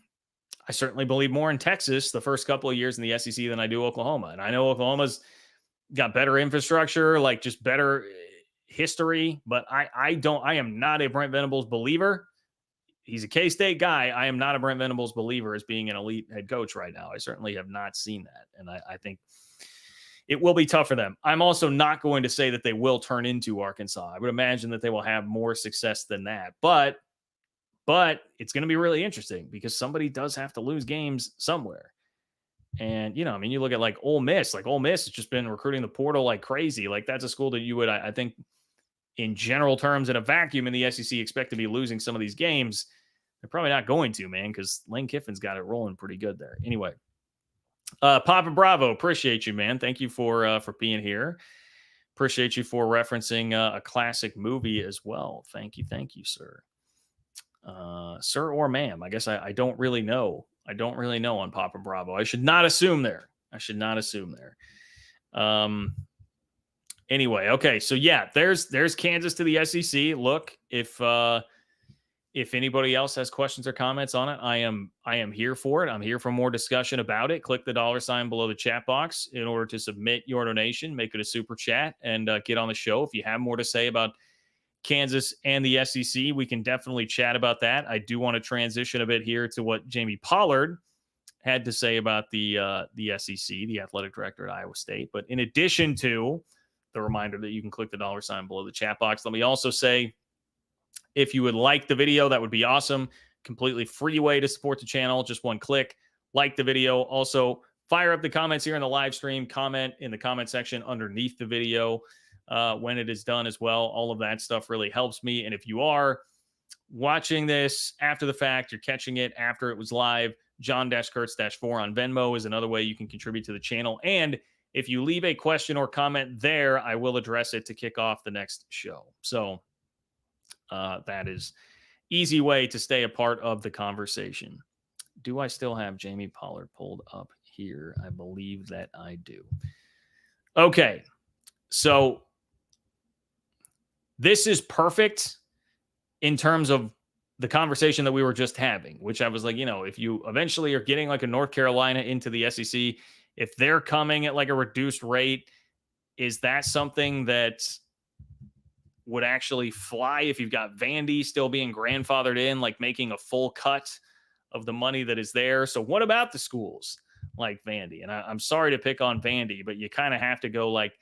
certainly believe more in Texas the first couple of years in the SEC than I do Oklahoma. And I know Oklahoma's got better infrastructure, like just better history, but I am not a Brent Venables believer. He's a K-State guy. I am not a Brent Venables believer as being an elite head coach right now. I certainly have not seen that. And I think it will be tough for them. I'm also not going to say that they will turn into Arkansas. I would imagine that they will have more success than that. But it's going to be really interesting because somebody does have to lose games somewhere. And, you look at like Ole Miss. Like Ole Miss has just been recruiting the portal like crazy. Like that's a school that you would, I think, in general terms, in a vacuum in the SEC, expect to be losing some of these games. They're probably not going to, man, because Lane Kiffin's got it rolling pretty good there. Anyway. Papa Bravo, appreciate you, man. Thank you for being here. Appreciate you for referencing a classic movie as well. Thank you, sir. Sir or ma'am. I guess I don't really know. I don't really know on Papa Bravo. I should not assume there. Anyway, okay. So yeah, there's Kansas to the SEC. Look, if anybody else has questions or comments on it, I am here for it. I'm here for more discussion about it. Click the $ below the chat box in order to submit your donation, make it a super chat, and get on the show. If you have more to say about Kansas and the SEC, we can definitely chat about that. I do want to transition a bit here to what Jamie Pollard had to say about the SEC, the athletic director at Iowa State. But in addition to the reminder that you can click the $ below the chat box, let me also say, if you would like the video, that would be awesome. Completely free way to support the channel. Just one click, like the video. Also, fire up the comments here in the live stream. Comment in the comment section underneath the video. when it is done as well. All of that stuff really helps me. And if you are watching this after the fact, you're catching it after it was live, John-Kurtz-4 on Venmo is another way you can contribute to the channel. And if you leave a question or comment there, I will address it to kick off the next show. So that is easy way to stay a part of the conversation. Do I still have Jamie Pollard pulled up here? I believe that I do. Okay. So this is perfect in terms of the conversation that we were just having, which I was like, if you eventually are getting like a North Carolina into the SEC, if they're coming at like a reduced rate, is that something that would actually fly if you've got Vandy still being grandfathered in, like making a full cut of the money that is there? So what about the schools like Vandy? And I'm sorry to pick on Vandy, but you kind of have to go like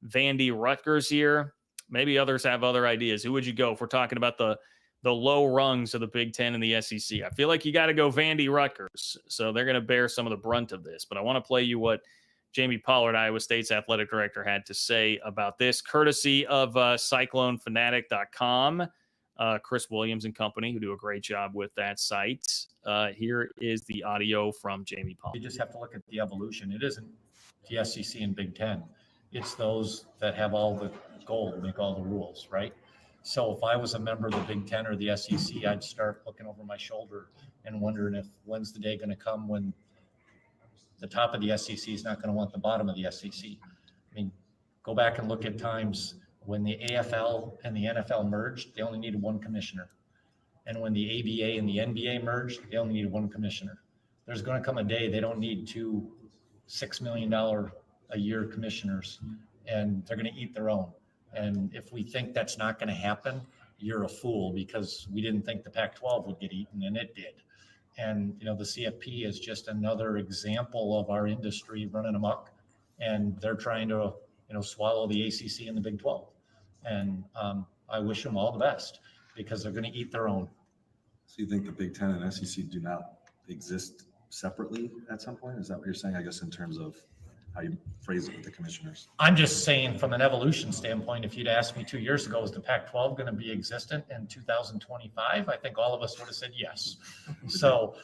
Vandy, Rutgers here. Maybe others have other ideas. Who would you go if we're talking about the low rungs of the Big Ten and the SEC? I feel like you got to go Vandy, Rutgers. So they're going to bear some of the brunt of this. But I want to play you what Jamie Pollard, Iowa State's athletic director, had to say about this, courtesy of CycloneFanatic.com. Chris Williams and company, who do a great job with that site. Here is the audio from Jamie Pollard. You just have to look at the evolution. It isn't the SEC and Big Ten. It's those that have all the gold, make all the rules, right? So if I was a member of the Big Ten or the SEC, I'd start looking over my shoulder and wondering when's the day going to come when the top of the SEC is not going to want the bottom of the SEC. I mean, go back and look at times when the AFL and the NFL merged, they only needed one commissioner. And when the ABA and the NBA merged, they only needed one commissioner. There's going to come a day they don't need two $6 million a year commissioners, and they're going to eat their own. And if we think that's not going to happen, you're a fool, because we didn't think the Pac-12 would get eaten, and it did. And, the CFP is just another example of our industry running amok, and they're trying to, swallow the ACC and the Big 12. And I wish them all the best, because they're going to eat their own. So you think the Big Ten and SEC do not exist separately at some point? Is that what you're saying, I guess, in terms of how you phrase it with the commissioners? I'm just saying, from an evolution standpoint, if you'd asked me 2 years ago, is the Pac-12 going to be existent in 2025? I think all of us would have said yes. So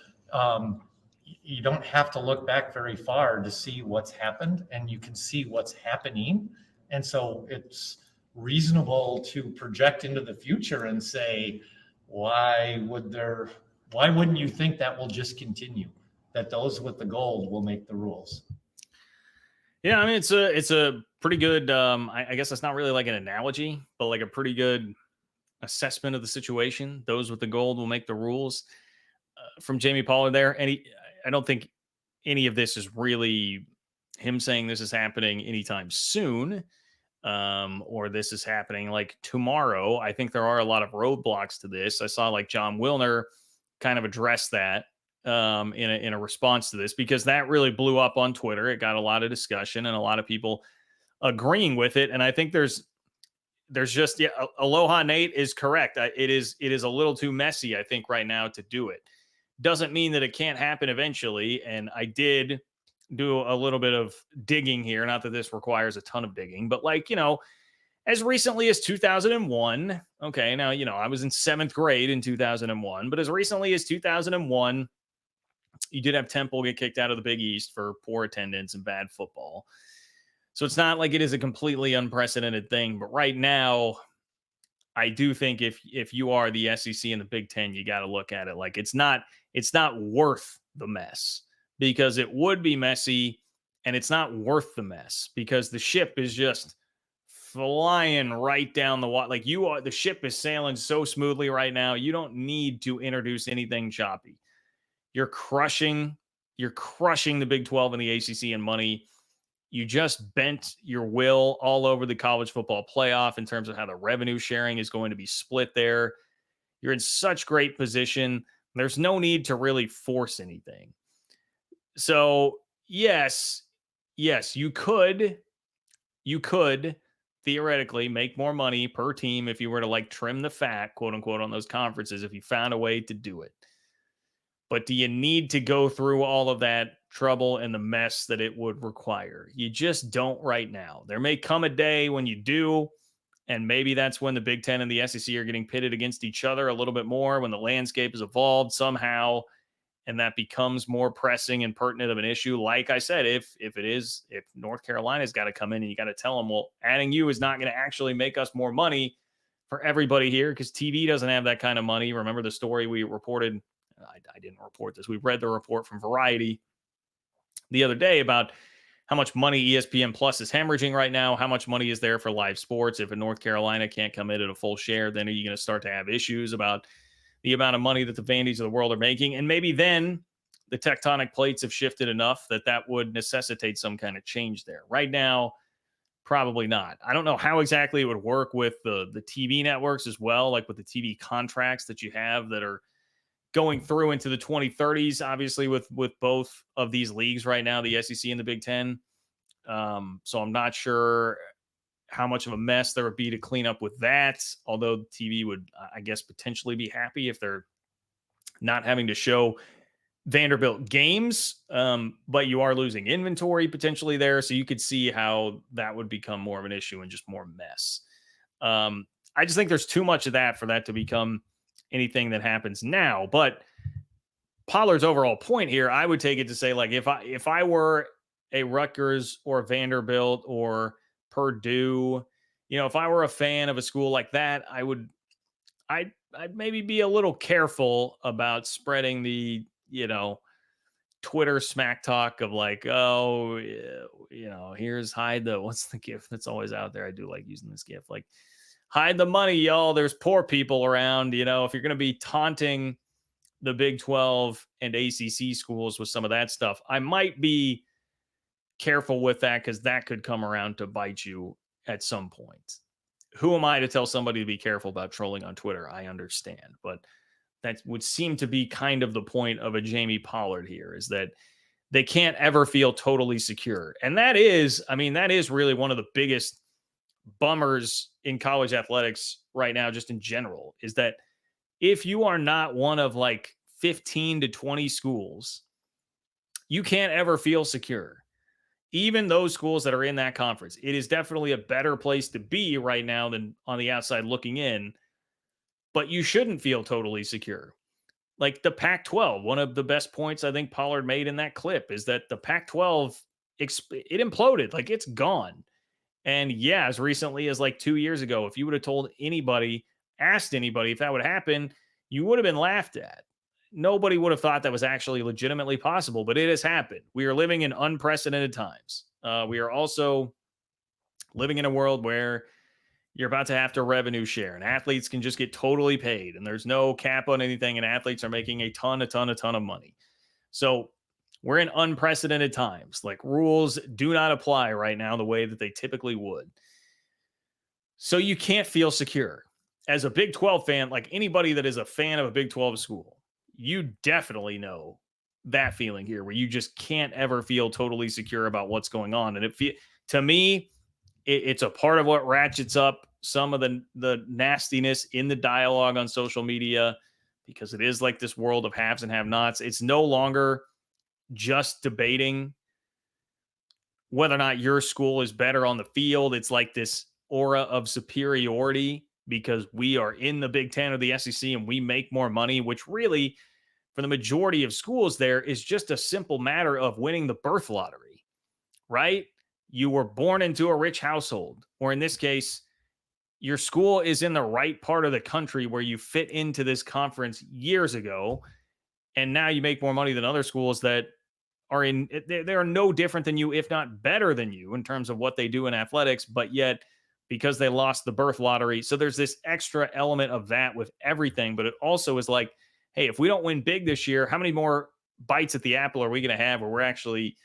you don't have to look back very far to see what's happened, and you can see what's happening. And so it's reasonable to project into the future and say, why wouldn't you think that will just continue, that those with the gold will make the rules? Yeah, I mean, it's a pretty good, I guess that's not really like an analogy, but like a pretty good assessment of the situation. Those with the gold will make the rules, from Jamie Pollard there. And I don't think any of this is really him saying this is happening anytime soon, or this is happening like tomorrow. I think there are a lot of roadblocks to this. I saw like John Wilner kind of address that in a response to this, because that really blew up on Twitter. It got a lot of discussion and a lot of people agreeing with it. And I think there's just, Aloha Nate is correct. It is a little too messy, I think, right now to do it. Doesn't mean that it can't happen eventually. And I did do a little bit of digging here. Not that this requires a ton of digging, but as recently as 2001, okay, now, I was in 7th grade in 2001, but as recently as 2001, you did have Temple get kicked out of the Big East for poor attendance and bad football. So it's not like it is a completely unprecedented thing. But right now, I do think if you are the SEC and the Big Ten, you got to look at it like it's not worth the mess, because it would be messy, and it's not worth the mess because the ship is just flying right down the water. Like the ship is sailing so smoothly right now. You don't need to introduce anything choppy. You're crushing the Big 12 and the ACC in money. You just bent your will all over the college football playoff in terms of how the revenue sharing is going to be split there. You're in such great position. There's no need to really force anything. So yes, you could theoretically make more money per team if you were to trim the fat, quote unquote, on those conferences, if you found a way to do it. But do you need to go through all of that trouble and the mess that it would require? You just don't right now. There may come a day when you do, and maybe that's when the Big Ten and the SEC are getting pitted against each other a little bit more, when the landscape has evolved somehow, and that becomes more pressing and pertinent of an issue. Like I said, if North Carolina's got to come in and you got to tell them, well, adding you is not going to actually make us more money for everybody here because TV doesn't have that kind of money. Remember the story we reported? I didn't report this. We read the report from Variety the other day about how much money ESPN Plus is hemorrhaging right now, how much money is there for live sports. If a North Carolina can't come in at a full share, then are you going to start to have issues about the amount of money that the Vandies of the world are making? And maybe then the tectonic plates have shifted enough that would necessitate some kind of change there. Right now, probably not. I don't know how exactly it would work with the TV networks as well, like with the TV contracts that you have that are going through into the 2030s, obviously with both of these leagues right now, the SEC and the Big Ten. So I'm not sure how much of a mess there would be to clean up with that. Although TV would, I guess, potentially be happy if they're not having to show Vanderbilt games, but you are losing inventory potentially there. So you could see how that would become more of an issue and just more mess. I just think there's too much of that for that to become anything that happens now. But Pollard's overall point here, I would take it to say, like, if I were a Rutgers or Vanderbilt or Purdue, if I were a fan of a school like that, I'd maybe be a little careful about spreading the, Twitter smack talk of like, oh, here's hide the, what's the gift that's always out there? I do like using this gift, like, hide the money, y'all. There's poor people around. If you're going to be taunting the Big 12 and ACC schools with some of that stuff, I might be careful with that because that could come around to bite you at some point. Who am I to tell somebody to be careful about trolling on Twitter? I understand, but that would seem to be kind of the point of a Jamie Pollard here, is that they can't ever feel totally secure. And that is really one of the biggest bummers in college athletics right now, just in general, is that if you are not one of like 15 to 20 schools, you can't ever feel secure. Even those schools that are in that conference, it is definitely a better place to be right now than on the outside looking in, but you shouldn't feel totally secure. Like the Pac-12, one of the best points I think Pollard made in that clip is that the Pac-12, it imploded, like it's gone. And yeah, as recently as like 2 years ago, if you would have asked anybody if that would happen, you would have been laughed at. Nobody would have thought that was actually legitimately possible, but it has happened. We are living in unprecedented times. We are also living in a world where you're about to have to revenue share, and athletes can just get totally paid, and there's no cap on anything, and athletes are making a ton of money. So we're in unprecedented times. Like, rules do not apply right now the way that they typically would. So you can't feel secure. As a Big 12 fan, like anybody that is a fan of a Big 12 school, you definitely know that feeling here where you just can't ever feel totally secure about what's going on. And to me, it's a part of what ratchets up some of the nastiness in the dialogue on social media, because it is like this world of haves and have-nots. It's no longer just debating whether or not your school is better on the field. It's like this aura of superiority because we are in the Big Ten or the SEC and we make more money, which really, for the majority of schools there, is just a simple matter of winning the birth lottery, right? You were born into a rich household, or in this case, your school is in the right part of the country where you fit into this conference years ago, and now you make more money than other schools that are they are no different than you, if not better than you, in terms of what they do in athletics, but yet because they lost the birth lottery. So there's this extra element of that with everything, but it also is like, hey, if we don't win big this year, how many more bites at the apple are we going to have where we're actually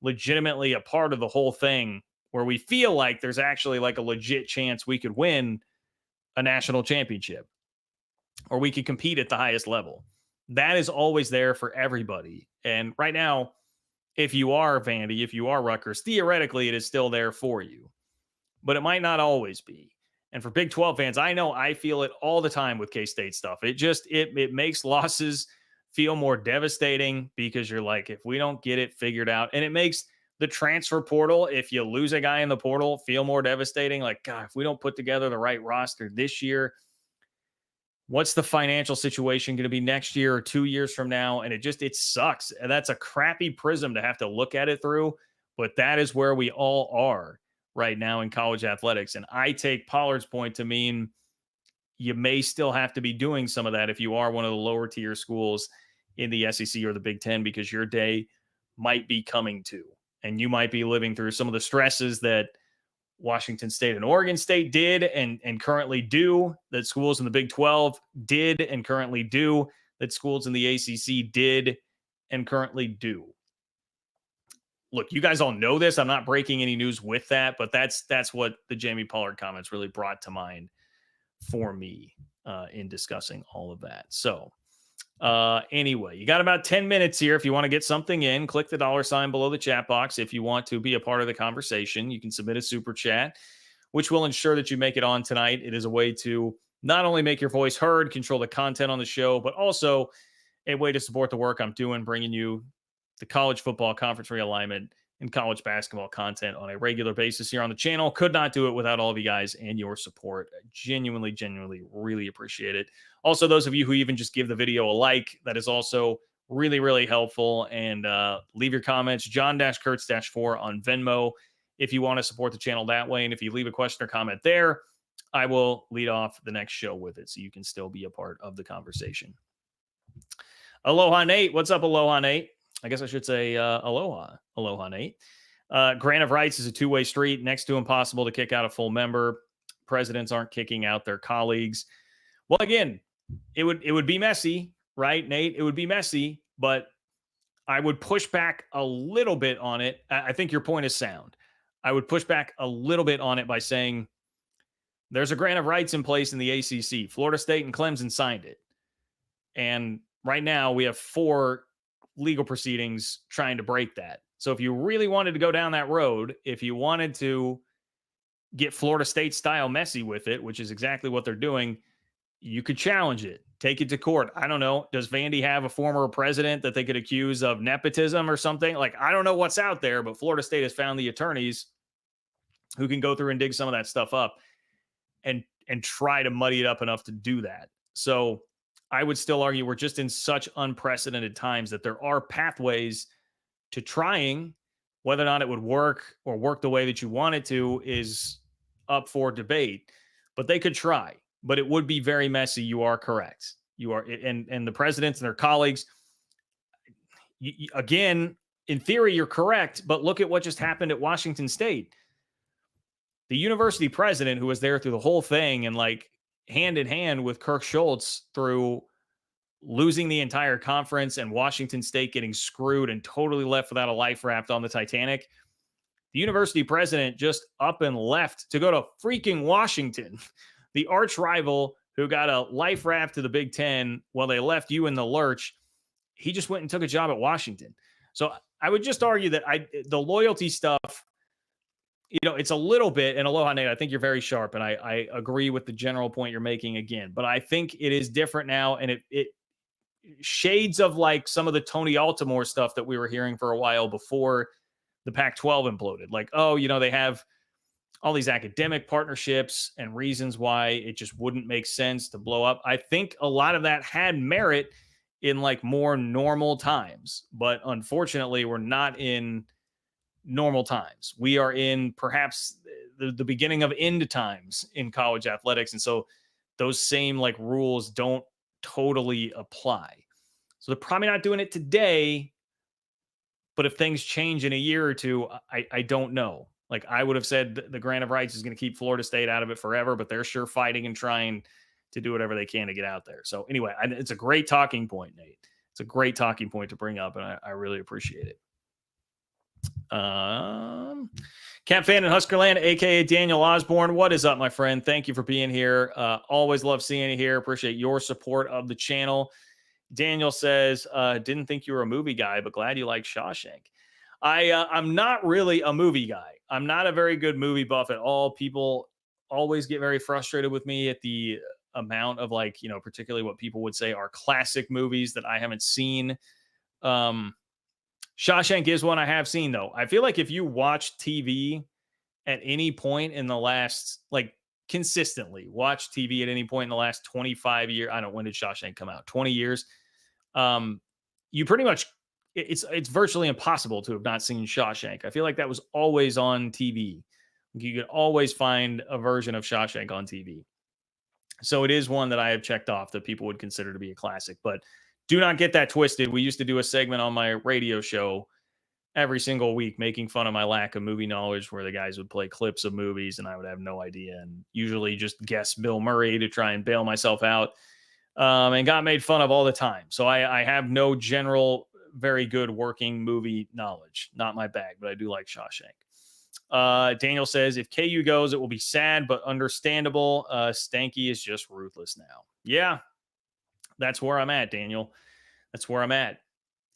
legitimately a part of the whole thing, where we feel like there's actually like a legit chance we could win a national championship or we could compete at the highest level? That is always there for everybody. And right now, if you are Vandy, if you are Rutgers, theoretically, it is still there for you, but it might not always be. And for Big 12 fans, I know I feel it all the time with K-State stuff. It makes losses feel more devastating because you're like, if we don't get it figured out, and it makes the transfer portal, if you lose a guy in the portal, feel more devastating. Like, God, if we don't put together the right roster this year, what's the financial situation going to be next year or 2 years from now? And it sucks. And that's a crappy prism to have to look at it through. But that is where we all are right now in college athletics. And I take Pollard's point to mean you may still have to be doing some of that if you are one of the lower tier schools in the SEC or the Big Ten, because your day might be coming to, and you might be living through some of the stresses that Washington State and Oregon State did and currently do, that schools in the Big 12 did and currently do, that schools in the ACC did and currently do. Look, you guys all know this. I'm not breaking any news with that, but that's what the Jamie Pollard comments really brought to mind for me in discussing all of that. So anyway, you got about 10 minutes here. If you want to get something in, click the $sign below the chat box. If you want to be a part of the conversation, you can submit a super chat, which will ensure that you make it on tonight. It is a way to not only make your voice heard, control the content on the show, but also a way to support the work I'm doing, bringing you the college football conference realignment and college basketball content on a regular basis here on the channel. Could not do it without all of you guys and your support. Genuinely really appreciate it. Also, those of you who even just give the video a like, that is also really helpful. And leave your comments, John-Kurtz-4 on Venmo, if you want to support the channel that way. And if you leave a question or comment there, I will lead off the next show with it, so you can still be a part of the conversation. Aloha Nate. What's up, Aloha Nate? I guess I should say aloha Nate. Grant of rights is a two-way street. Next to impossible to kick out a full member. Presidents aren't kicking out their colleagues. Well, again, it would be messy, right, Nate? It would be messy, but I would push back a little bit on it. I think your point is sound. I would push back a little bit on it by saying there's a grant of rights in place in the ACC. Florida State and Clemson signed it. And right now we have 4 legal proceedings trying to break that. So if you really wanted to go down that road, if you wanted to get Florida State style messy with it, which is exactly what they're doing, you could challenge it, take it to court. I don't know. Does Vandy have a former president that they could accuse of nepotism or something? Like, I don't know what's out there, but Florida State has found the attorneys who can go through and dig some of that stuff up and try to muddy it up enough to do that. So I would still argue we're just in such unprecedented times that there are pathways to trying. Whether or not it would work or work the way that you want it to is up for debate, but they could try. But it would be very messy. You are correct. You are, and the presidents and their colleagues, again, in theory, you're correct, but look at what just happened at Washington State. The university president, who was there through the whole thing and like hand in hand with Kirk Schultz through losing the entire conference and Washington State getting screwed and totally left without a life raft on the Titanic. The university president just up and left to go to freaking Washington, the arch rival who got a life raft to the Big Ten while they left you in the lurch. He just went and took a job at Washington. So I would just argue that the loyalty stuff, it's a little bit, and aloha, Nate, I think you're very sharp, and I agree with the general point you're making again, but I think it is different now, and it shades of like some of the Tony Altimore stuff that we were hearing for a while before the Pac-12 imploded. Like, they have all these academic partnerships and reasons why it just wouldn't make sense to blow up. I think a lot of that had merit in like more normal times, but unfortunately we're not in normal times. We are in perhaps the beginning of end times in college athletics. And so those same like rules don't totally apply. So they're probably not doing it today, but if things change in a year or two, I don't know. Like I would have said the grant of rights is going to keep Florida State out of it forever, but they're sure fighting and trying to do whatever they can to get out there. So anyway, it's a great talking point, Nate. It's a great talking point to bring up, and I really appreciate it. Cap Fan in Huskerland, aka Daniel Osborne. What is up, my friend? Thank you for being here. Always love seeing you here. Appreciate your support of the channel. Daniel says, didn't think you were a movie guy, but glad you like Shawshank. I'm not really a movie guy. I'm not a very good movie buff at all. People always get very frustrated with me at the amount of like, particularly what people would say are classic movies that I haven't seen. Shawshank is one I have seen though. I feel like if you watch TV at any point in the last, like consistently watch TV at any point in the last 25 years, I don't know, when did Shawshank come out? 20 years. You pretty much, it's virtually impossible to have not seen Shawshank. I feel like that was always on TV. You could always find a version of Shawshank on TV. So it is one that I have checked off that people would consider to be a classic, but do not get that twisted. We used to do a segment on my radio show every single week making fun of my lack of movie knowledge, where the guys would play clips of movies and I would have no idea, and usually just guess Bill Murray to try and bail myself out, and got made fun of all the time. So I have no general very good working movie knowledge. Not my bag, but I do like Shawshank. Daniel says, if KU goes, it will be sad, but understandable. Stanky is just ruthless now. Yeah, that's where I'm at, Daniel. That's where I'm at.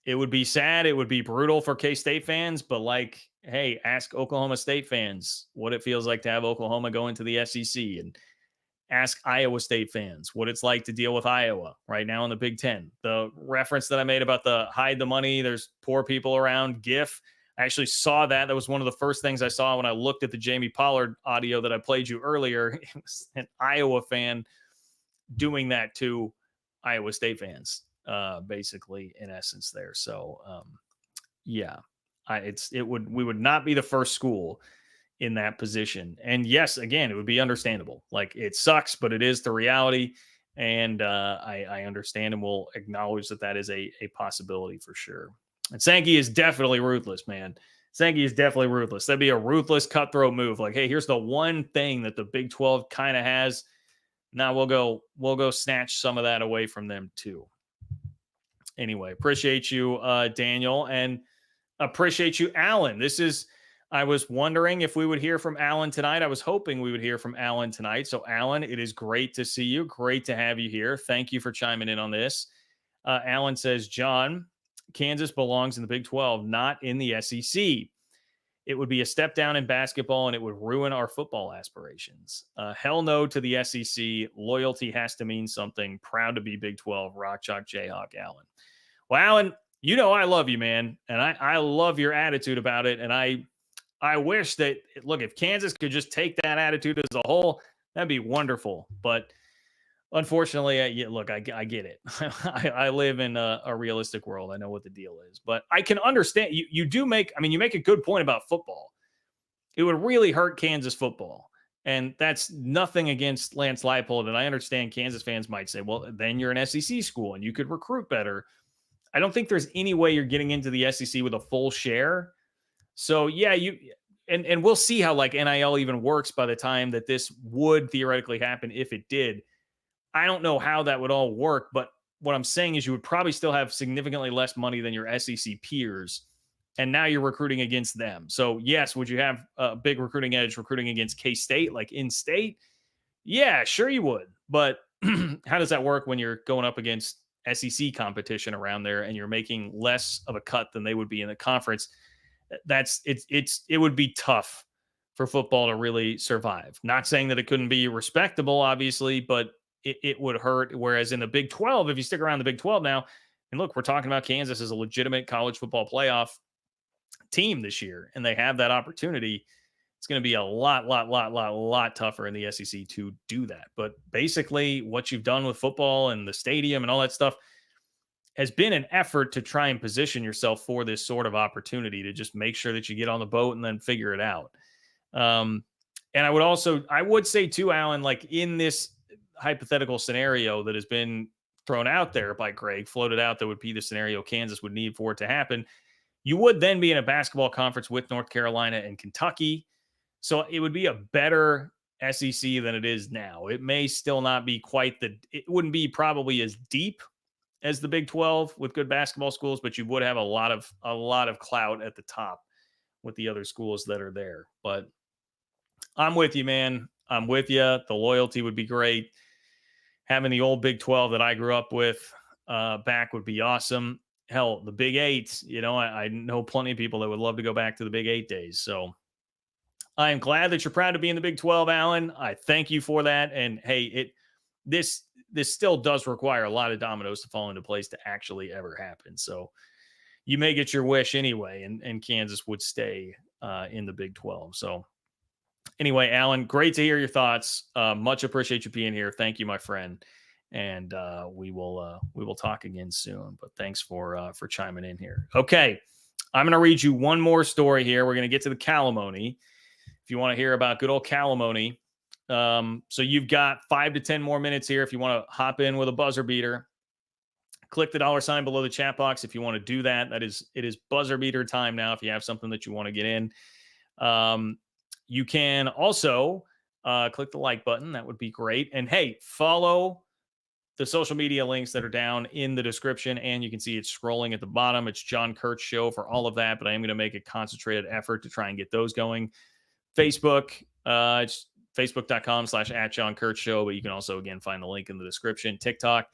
It would be sad. It would be brutal for K-State fans, but like, hey, ask Oklahoma State fans what it feels like to have Oklahoma go into the SEC, and ask Iowa State fans what it's like to deal with Iowa right now in the Big Ten. The reference that I made about the hide the money, there's poor people around GIF. I actually saw that. That was one of the first things I saw when I looked at the Jamie Pollard audio that I played you earlier. It was an Iowa fan doing that to Iowa State fans, basically, in essence there. So, yeah, we would not be the first school in that position. And yes, again, it would be understandable. Like, it sucks, but it is the reality. And I understand and will acknowledge that is a possibility for sure. And Sankey is definitely ruthless, man. Sankey is definitely ruthless. That'd be a ruthless cutthroat move. Like, hey, here's the one thing that the Big 12 kind of has. Now we'll go snatch some of that away from them too. Anyway, appreciate you, Daniel, and appreciate you, Alan. I was wondering if we would hear from Alan tonight. I was hoping we would hear from Alan tonight. So, Alan, it is great to see you. Great to have you here. Thank you for chiming in on this. Alan says, John, Kansas belongs in the Big 12, not in the SEC. It would be a step down in basketball, and it would ruin our football aspirations. Hell no to the SEC. Loyalty has to mean something. Proud to be Big 12. Rock Chalk Jayhawk, Alan. Well, Alan, you know I love you, man, and I love your attitude about it, and I wish that, look, if Kansas could just take that attitude as a whole, that'd be wonderful. But unfortunately, look, I get it. I live in a realistic world. I know what the deal is, but I can understand you make a good point about football. It would really hurt Kansas football. And that's nothing against Lance Leipold. And I understand Kansas fans might say, well, then you're an SEC school and you could recruit better. I don't think there's any way you're getting into the SEC with a full share. So yeah, and we'll see how like NIL even works by the time that this would theoretically happen. If it did, I don't know how that would all work, but what I'm saying is you would probably still have significantly less money than your SEC peers. And now you're recruiting against them. So yes, would you have a big recruiting edge recruiting against K-State, like in state? Yeah, sure you would. But how does that work when you're going up against SEC competition around there and you're making less of a cut than they would be in the conference? It would be tough for football to really survive. Not saying that it couldn't be respectable, obviously, but it would hurt. Whereas in the Big 12, if you stick around the Big 12 now, and look, we're talking about Kansas as a legitimate college football playoff team this year, and they have that opportunity. It's going to be a lot tougher in the SEC to do that. But basically, what you've done with football and the stadium and all that stuff has been an effort to try and position yourself for this sort of opportunity to just make sure that you get on the boat and then figure it out. And I would say too, Alan, like in this hypothetical scenario that has been thrown out there by Greg, floated out, that would be the scenario Kansas would need for it to happen. You would then be in a basketball conference with North Carolina and Kentucky. So it would be a better SEC than it is now. It may still not be it wouldn't be probably as deep as the Big 12 with good basketball schools, but you would have a lot of clout at the top with the other schools that are there. But I'm with you, man. I'm with you. The loyalty would be great. Having the old Big 12 that I grew up with back would be awesome. Hell, the Big 8, I know plenty of people that would love to go back to the Big 8 days. So I am glad that you're proud to be in the Big 12, Alan. I thank you for that. And hey, this still does require a lot of dominoes to fall into place to actually ever happen. So you may get your wish anyway, and Kansas would stay in the Big 12. So anyway, Alan, great to hear your thoughts. Much appreciate you being here. Thank you, my friend. And we will talk again soon. But thanks for chiming in here. Okay, I'm going to read you one more story here. We're going to get to the Calamony. If you want to hear about good old Calamony, so you've got 5 to 10 more minutes here. If you want to hop in with a buzzer beater, click the $ below the chat box. If you want to do that, it is buzzer beater time now. If you have something that you want to get in, you can also click the like button. That would be great. And hey, follow the social media links that are down in the description, and you can see it scrolling at the bottom. It's John Kurtz Show for all of that, but I am going to make a concentrated effort to try and get those going. Facebook, it's facebook.com/@JohnKurtzShow, but you can also, again, find the link in the description. TikTok,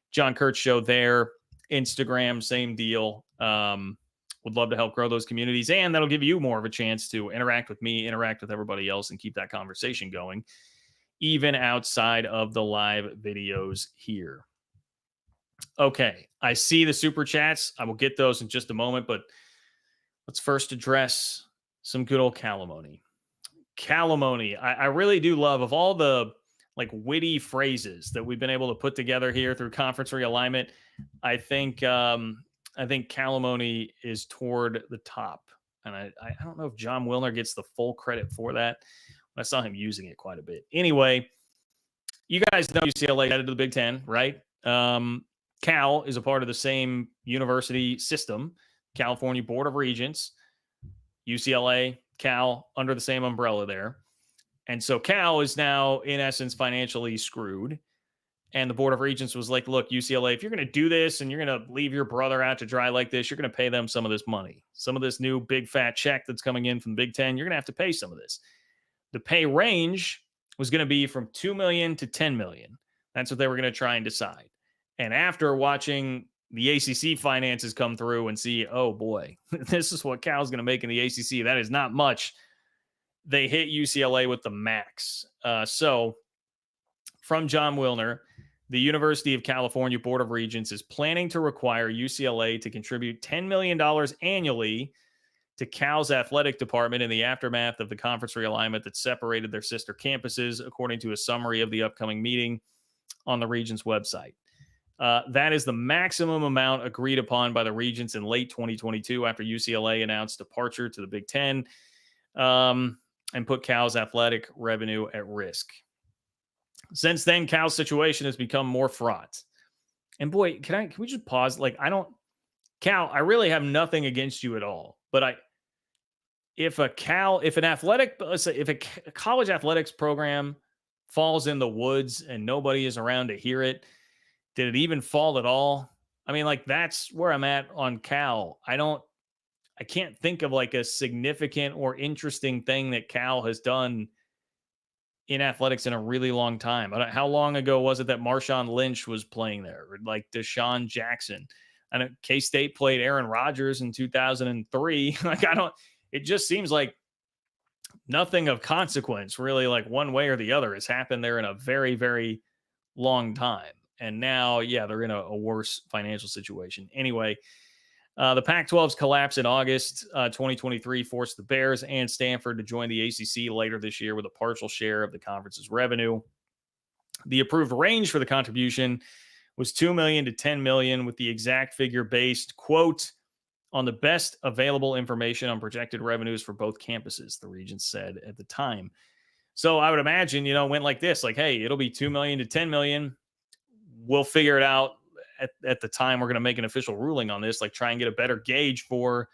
John Kurtz Show there. Instagram, same deal. Would love to help grow those communities, and that'll give you more of a chance to interact with me, interact with everybody else, and keep that conversation going, even outside of the live videos here. Okay, I see the super chats. I will get those in just a moment, but let's first address some good old Calamony. Calamony, I really do love, of all the like witty phrases that we've been able to put together here through conference realignment, I think Calamony is toward the top. And I don't know if John Wilner gets the full credit for that. I saw him using it quite a bit. Anyway, you guys know UCLA headed to the Big Ten, right? Cal is a part of the same university system, California Board of Regents, UCLA, Cal, under the same umbrella there. And so Cal is now, in essence, financially screwed. And the Board of Regents was like, look, UCLA, if you're going to do this and you're going to leave your brother out to dry like this, you're going to pay them some of this money. Some of this new big fat check that's coming in from the Big Ten, you're going to have to pay some of this. The pay range was going to be from $2 million to $10 million. That's what they were going to try and decide. And after watching the ACC finances come through and see, oh boy, this is what Cal's going to make in the ACC. That is not much. They hit UCLA with the max. So from John Wilner, the University of California Board of Regents is planning to require UCLA to contribute $10 million annually to Cal's athletic department in the aftermath of the conference realignment that separated their sister campuses, according to a summary of the upcoming meeting on the Regents website. That is the maximum amount agreed upon by the Regents in late 2022 after UCLA announced departure to the Big Ten and put Cal's athletic revenue at risk. Since then, Cal's situation has become more fraught. And boy, can we just pause? Like, Cal, I really have nothing against you at all, but if a college athletics program falls in the woods and nobody is around to hear it, did it even fall at all? I mean, like, that's where I'm at on Cal. I can't think of like a significant or interesting thing that Cal has done in athletics in a really long time. How long ago was it that Marshawn Lynch was playing there? Or like Deshaun Jackson? I know K-State played Aaron Rodgers in 2003. It just seems like nothing of consequence, really, like one way or the other, has happened there in a very, very long time. And now, yeah, they're in a worse financial situation. Anyway, the Pac-12's collapse in August 2023 forced the Bears and Stanford to join the ACC later this year with a partial share of the conference's revenue. The approved range for the contribution was $2 million to $10 million, with the exact figure based, quote, on the best available information on projected revenues for both campuses, the Regents said at the time. So I would imagine, it went like this, like, hey, it'll be $2 million to $10 million. We'll figure it out at the time we're going to make an official ruling on this, like try and get a better gauge for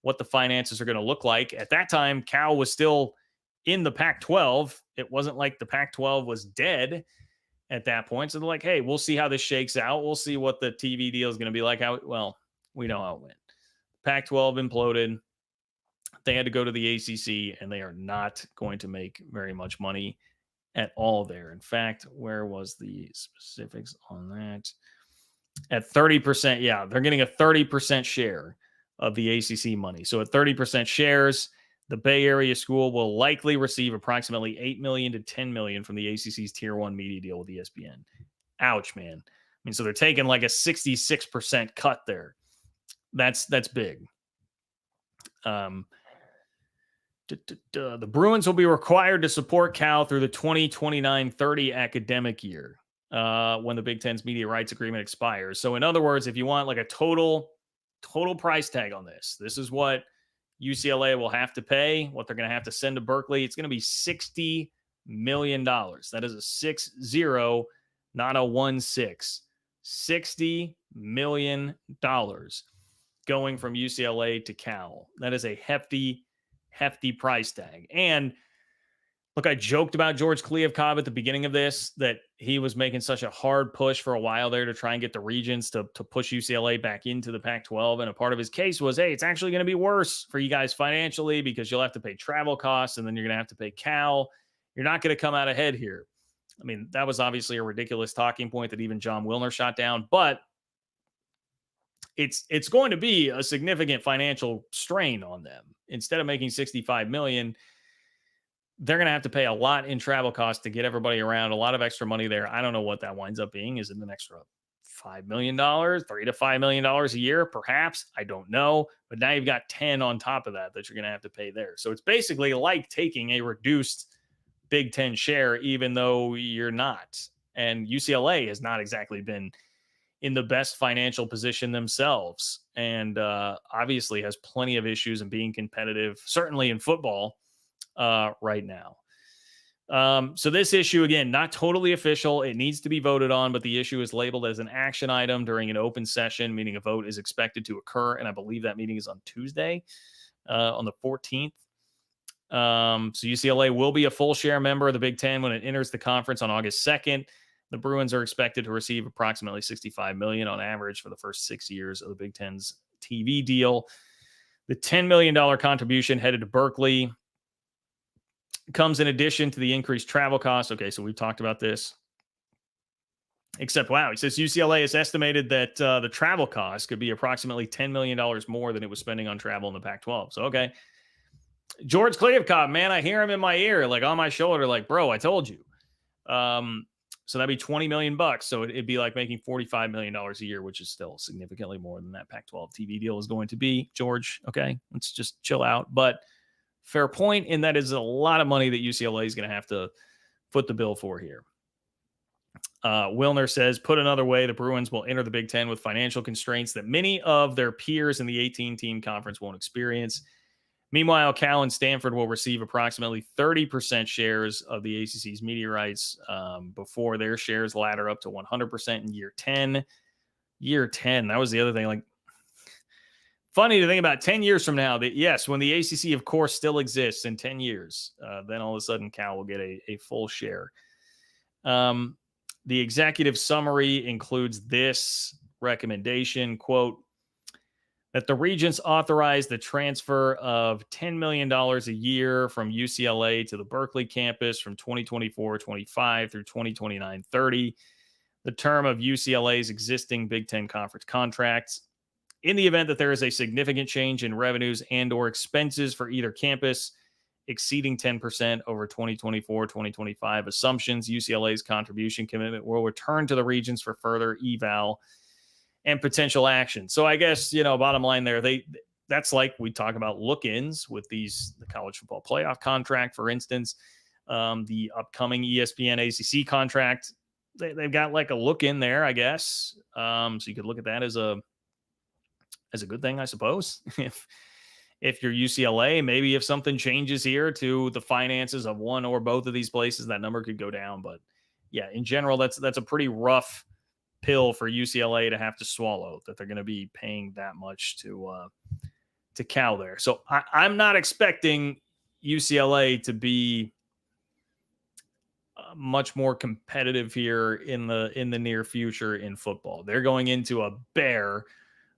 what the finances are going to look like. At that time, Cal was still in the Pac-12. It wasn't like the Pac-12 was dead at that point. So they're like, hey, we'll see how this shakes out. We'll see what the TV deal is going to be like. We know how it went. Pac-12 imploded. They had to go to the ACC, and they are not going to make very much money at all there. In fact, where was the specifics on that? At 30%, yeah, they're getting a 30% share of the ACC money. So at 30% shares, The Bay Area school will likely receive approximately $8 million to $10 million from the ACC's Tier 1 media deal with ESPN. Ouch, man. I mean, so they're taking like a 66% cut there. That's big. The Bruins will be required to support Cal through the 2029-30 academic year when the Big Ten's media rights agreement expires. So in other words, if you want like a total price tag on this, this is what UCLA will have to pay, what they're going to have to send to Berkeley. It's going to be $60 million. That is a 6-0, not a 16. $60 million going from UCLA to Cal. That is a hefty price tag. And look, I joked about George Kliavkoff at the beginning of this, that he was making such a hard push for a while there to try and get the regions to push UCLA back into the Pac-12. And a part of his case was, hey, it's actually going to be worse for you guys financially because you'll have to pay travel costs and then you're going to have to pay Cal. You're not going to come out ahead here. I mean, that was obviously a ridiculous talking point that even John Wilner shot down, but it's going to be a significant financial strain on them. Instead of making $65 million, they're going to have to pay a lot in travel costs to get everybody around, a lot of extra money there. I don't know what that winds up being. Is it an extra $5 million, $3 to $5 million a year? Perhaps. I don't know. But now you've got 10 on top of that you're going to have to pay there. So it's basically like taking a reduced Big Ten share, even though you're not. And UCLA has not exactly been in the best financial position themselves. And obviously has plenty of issues in being competitive, certainly in football right now. So this issue, again, not totally official. It needs to be voted on, but the issue is labeled as an action item during an open session, meaning a vote is expected to occur. And I believe that meeting is on Tuesday, on the 14th. So UCLA will be a full share member of the Big Ten when it enters the conference on August 2nd. The Bruins are expected to receive approximately $65 million on average for the first 6 years of the Big Ten's TV deal. The $10 million contribution headed to Berkeley comes in addition to the increased travel costs. Okay, so we've talked about this. Except, wow, it says UCLA has estimated that the travel costs could be approximately $10 million more than it was spending on travel in the Pac-12. So, okay. George Kliavkoff, man, I hear him in my ear, like on my shoulder, like, bro, I told you. So that'd be $20 million. So it'd be like making $45 million a year, which is still significantly more than that Pac-12 TV deal is going to be. George, okay, let's just chill out. But fair point, and that is a lot of money that UCLA is going to have to foot the bill for here. Wilner says, put another way, the Bruins will enter the Big Ten with financial constraints that many of their peers in the 18-team conference won't experience. Meanwhile, Cal and Stanford will receive approximately 30% shares of the ACC's media rights before their shares ladder up to 100% in year 10. Year 10, that was the other thing. Like, funny to think about 10 years from now that, yes, when the ACC, of course, still exists in 10 years, then all of a sudden Cal will get a full share. The executive summary includes this recommendation, quote, that the regents authorize the transfer of $10 million a year from UCLA to the Berkeley campus from 2024-25 through 2029-30, the term of UCLA's existing Big Ten conference contracts. In the event that there is a significant change in revenues and or expenses for either campus exceeding 10% over 2024-2025 assumptions, UCLA's contribution commitment will return to the regions for further eval and potential action. So I guess, bottom line there, that's like we talk about look-ins with the college football playoff contract, for instance, the upcoming ESPN ACC contract. They've got like a look in there, I guess. So you could look at that as a good thing, I suppose. If you're UCLA, maybe if something changes here to the finances of one or both of these places, that number could go down. But yeah, in general, that's a pretty rough pill for UCLA to have to swallow, that they're going to be paying that much to Cal there. So I'm not expecting UCLA to be much more competitive here in the near future in football. They're going into a bear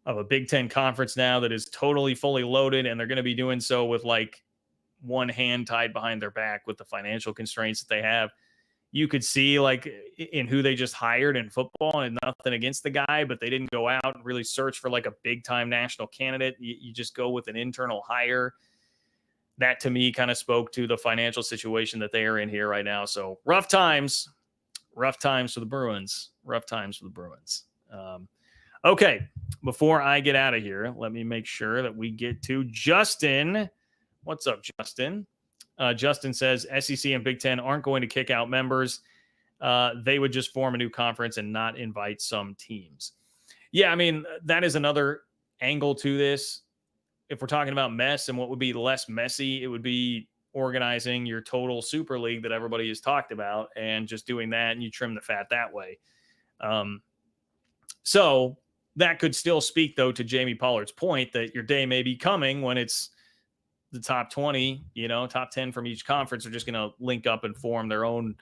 of a Big Ten conference now that is totally fully loaded, and they're going to be doing so with like one hand tied behind their back with the financial constraints that they have. You could see like in who they just hired in football, and nothing against the guy, but they didn't go out and really search for like a big time national candidate. You just go with an internal hire. that to me kind of spoke to the financial situation that they are in here right now. So rough times for the Bruins. Okay, before I get out of here, let me make sure that we get to Justin. What's up, Justin? Justin says SEC and Big Ten aren't going to kick out members. They would just form a new conference and not invite some teams. Yeah, I mean, that is another angle to this. If we're talking about mess and what would be less messy, it would be organizing your total super league that everybody has talked about and just doing that, and you trim the fat that way. So that could still speak, though, to Jamie Pollard's point that your day may be coming when it's the top 20, top 10 from each conference are just going to link up and form their own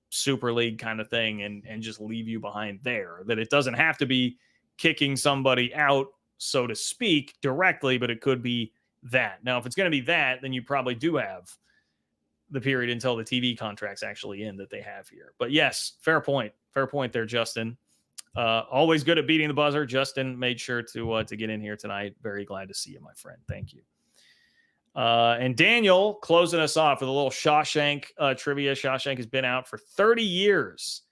super league kind of thing and just leave you behind there. That it doesn't have to be kicking somebody out, so to speak, directly, but it could be that. Now, if it's going to be that, then you probably do have the period until the TV contracts actually end that they have here. But yes, fair point there, Justin. Always good at beating the buzzer. Justin made sure to get in here tonight. Very glad to see you, my friend. Thank you. And Daniel closing us off with a little Shawshank trivia. Shawshank has been out for 30 years.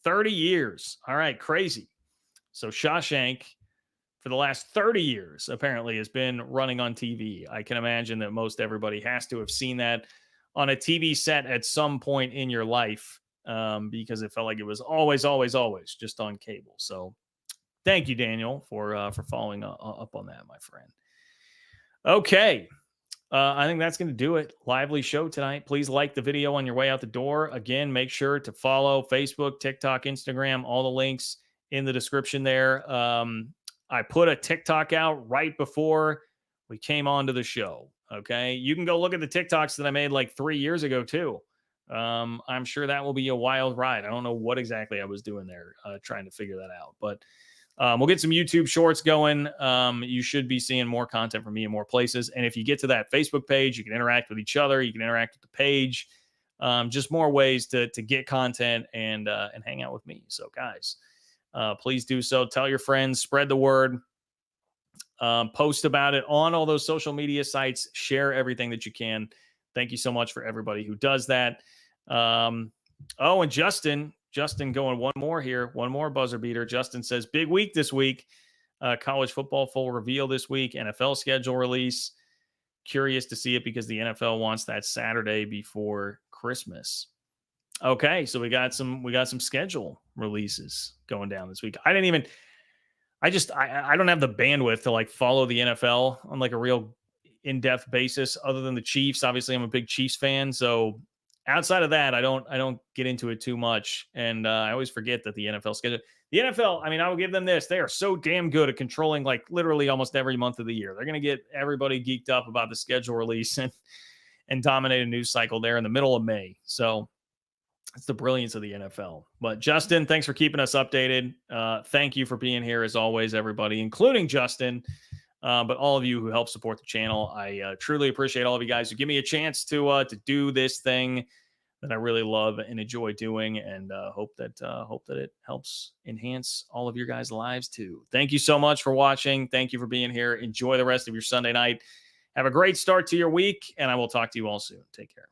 30 years. All right, crazy. So Shawshank, for the last 30 years, apparently has been running on TV. I can imagine that most everybody has to have seen that on a TV set at some point in your life, because it felt like it was always just on cable. So thank you, Daniel, for following up on that, my friend. Okay. I think that's going to do it. Lively show tonight. Please like the video on your way out the door. Again, make sure to follow Facebook, TikTok, Instagram, all the links in the description there. I put a TikTok out right before we came onto the show. Okay. You can go look at the TikToks that I made like 3 years ago too. I'm sure that will be a wild ride. I don't know what exactly I was doing there, trying to figure that out, but we'll get some YouTube shorts going. You should be seeing more content from me in more places. And if you get to that Facebook page, you can interact with each other. You can interact with the page. Just more ways to get content and hang out with me. So guys, please do so. Tell your friends, spread the word, post about it on all those social media sites, share everything that you can. Thank you so much for everybody who does that. And Justin going one more buzzer beater. Justin says, big week this week. College football full reveal this week. NFL schedule release. Curious to see it because the NFL wants that Saturday before Christmas. Okay, so we got some schedule releases going down this week. I don't have the bandwidth to like follow the NFL on like a real in-depth basis other than the Chiefs. Obviously, I'm a big Chiefs fan, so outside of that, I don't get into it too much. And I always forget that the NFL schedule. The NFL, I mean, I will give them this. They are so damn good at controlling like literally almost every month of the year. They're going to get everybody geeked up about the schedule release and dominate a news cycle there in the middle of May. So it's the brilliance of the NFL. But Justin, thanks for keeping us updated. Thank you for being here as always, everybody, including Justin. But all of you who help support the channel, I truly appreciate all of you guys who give me a chance to do this thing that I really love and enjoy doing, and hope that it helps enhance all of your guys' lives too. Thank you so much for watching. Thank you for being here. Enjoy the rest of your Sunday night. Have a great start to your week, and I will talk to you all soon. Take care.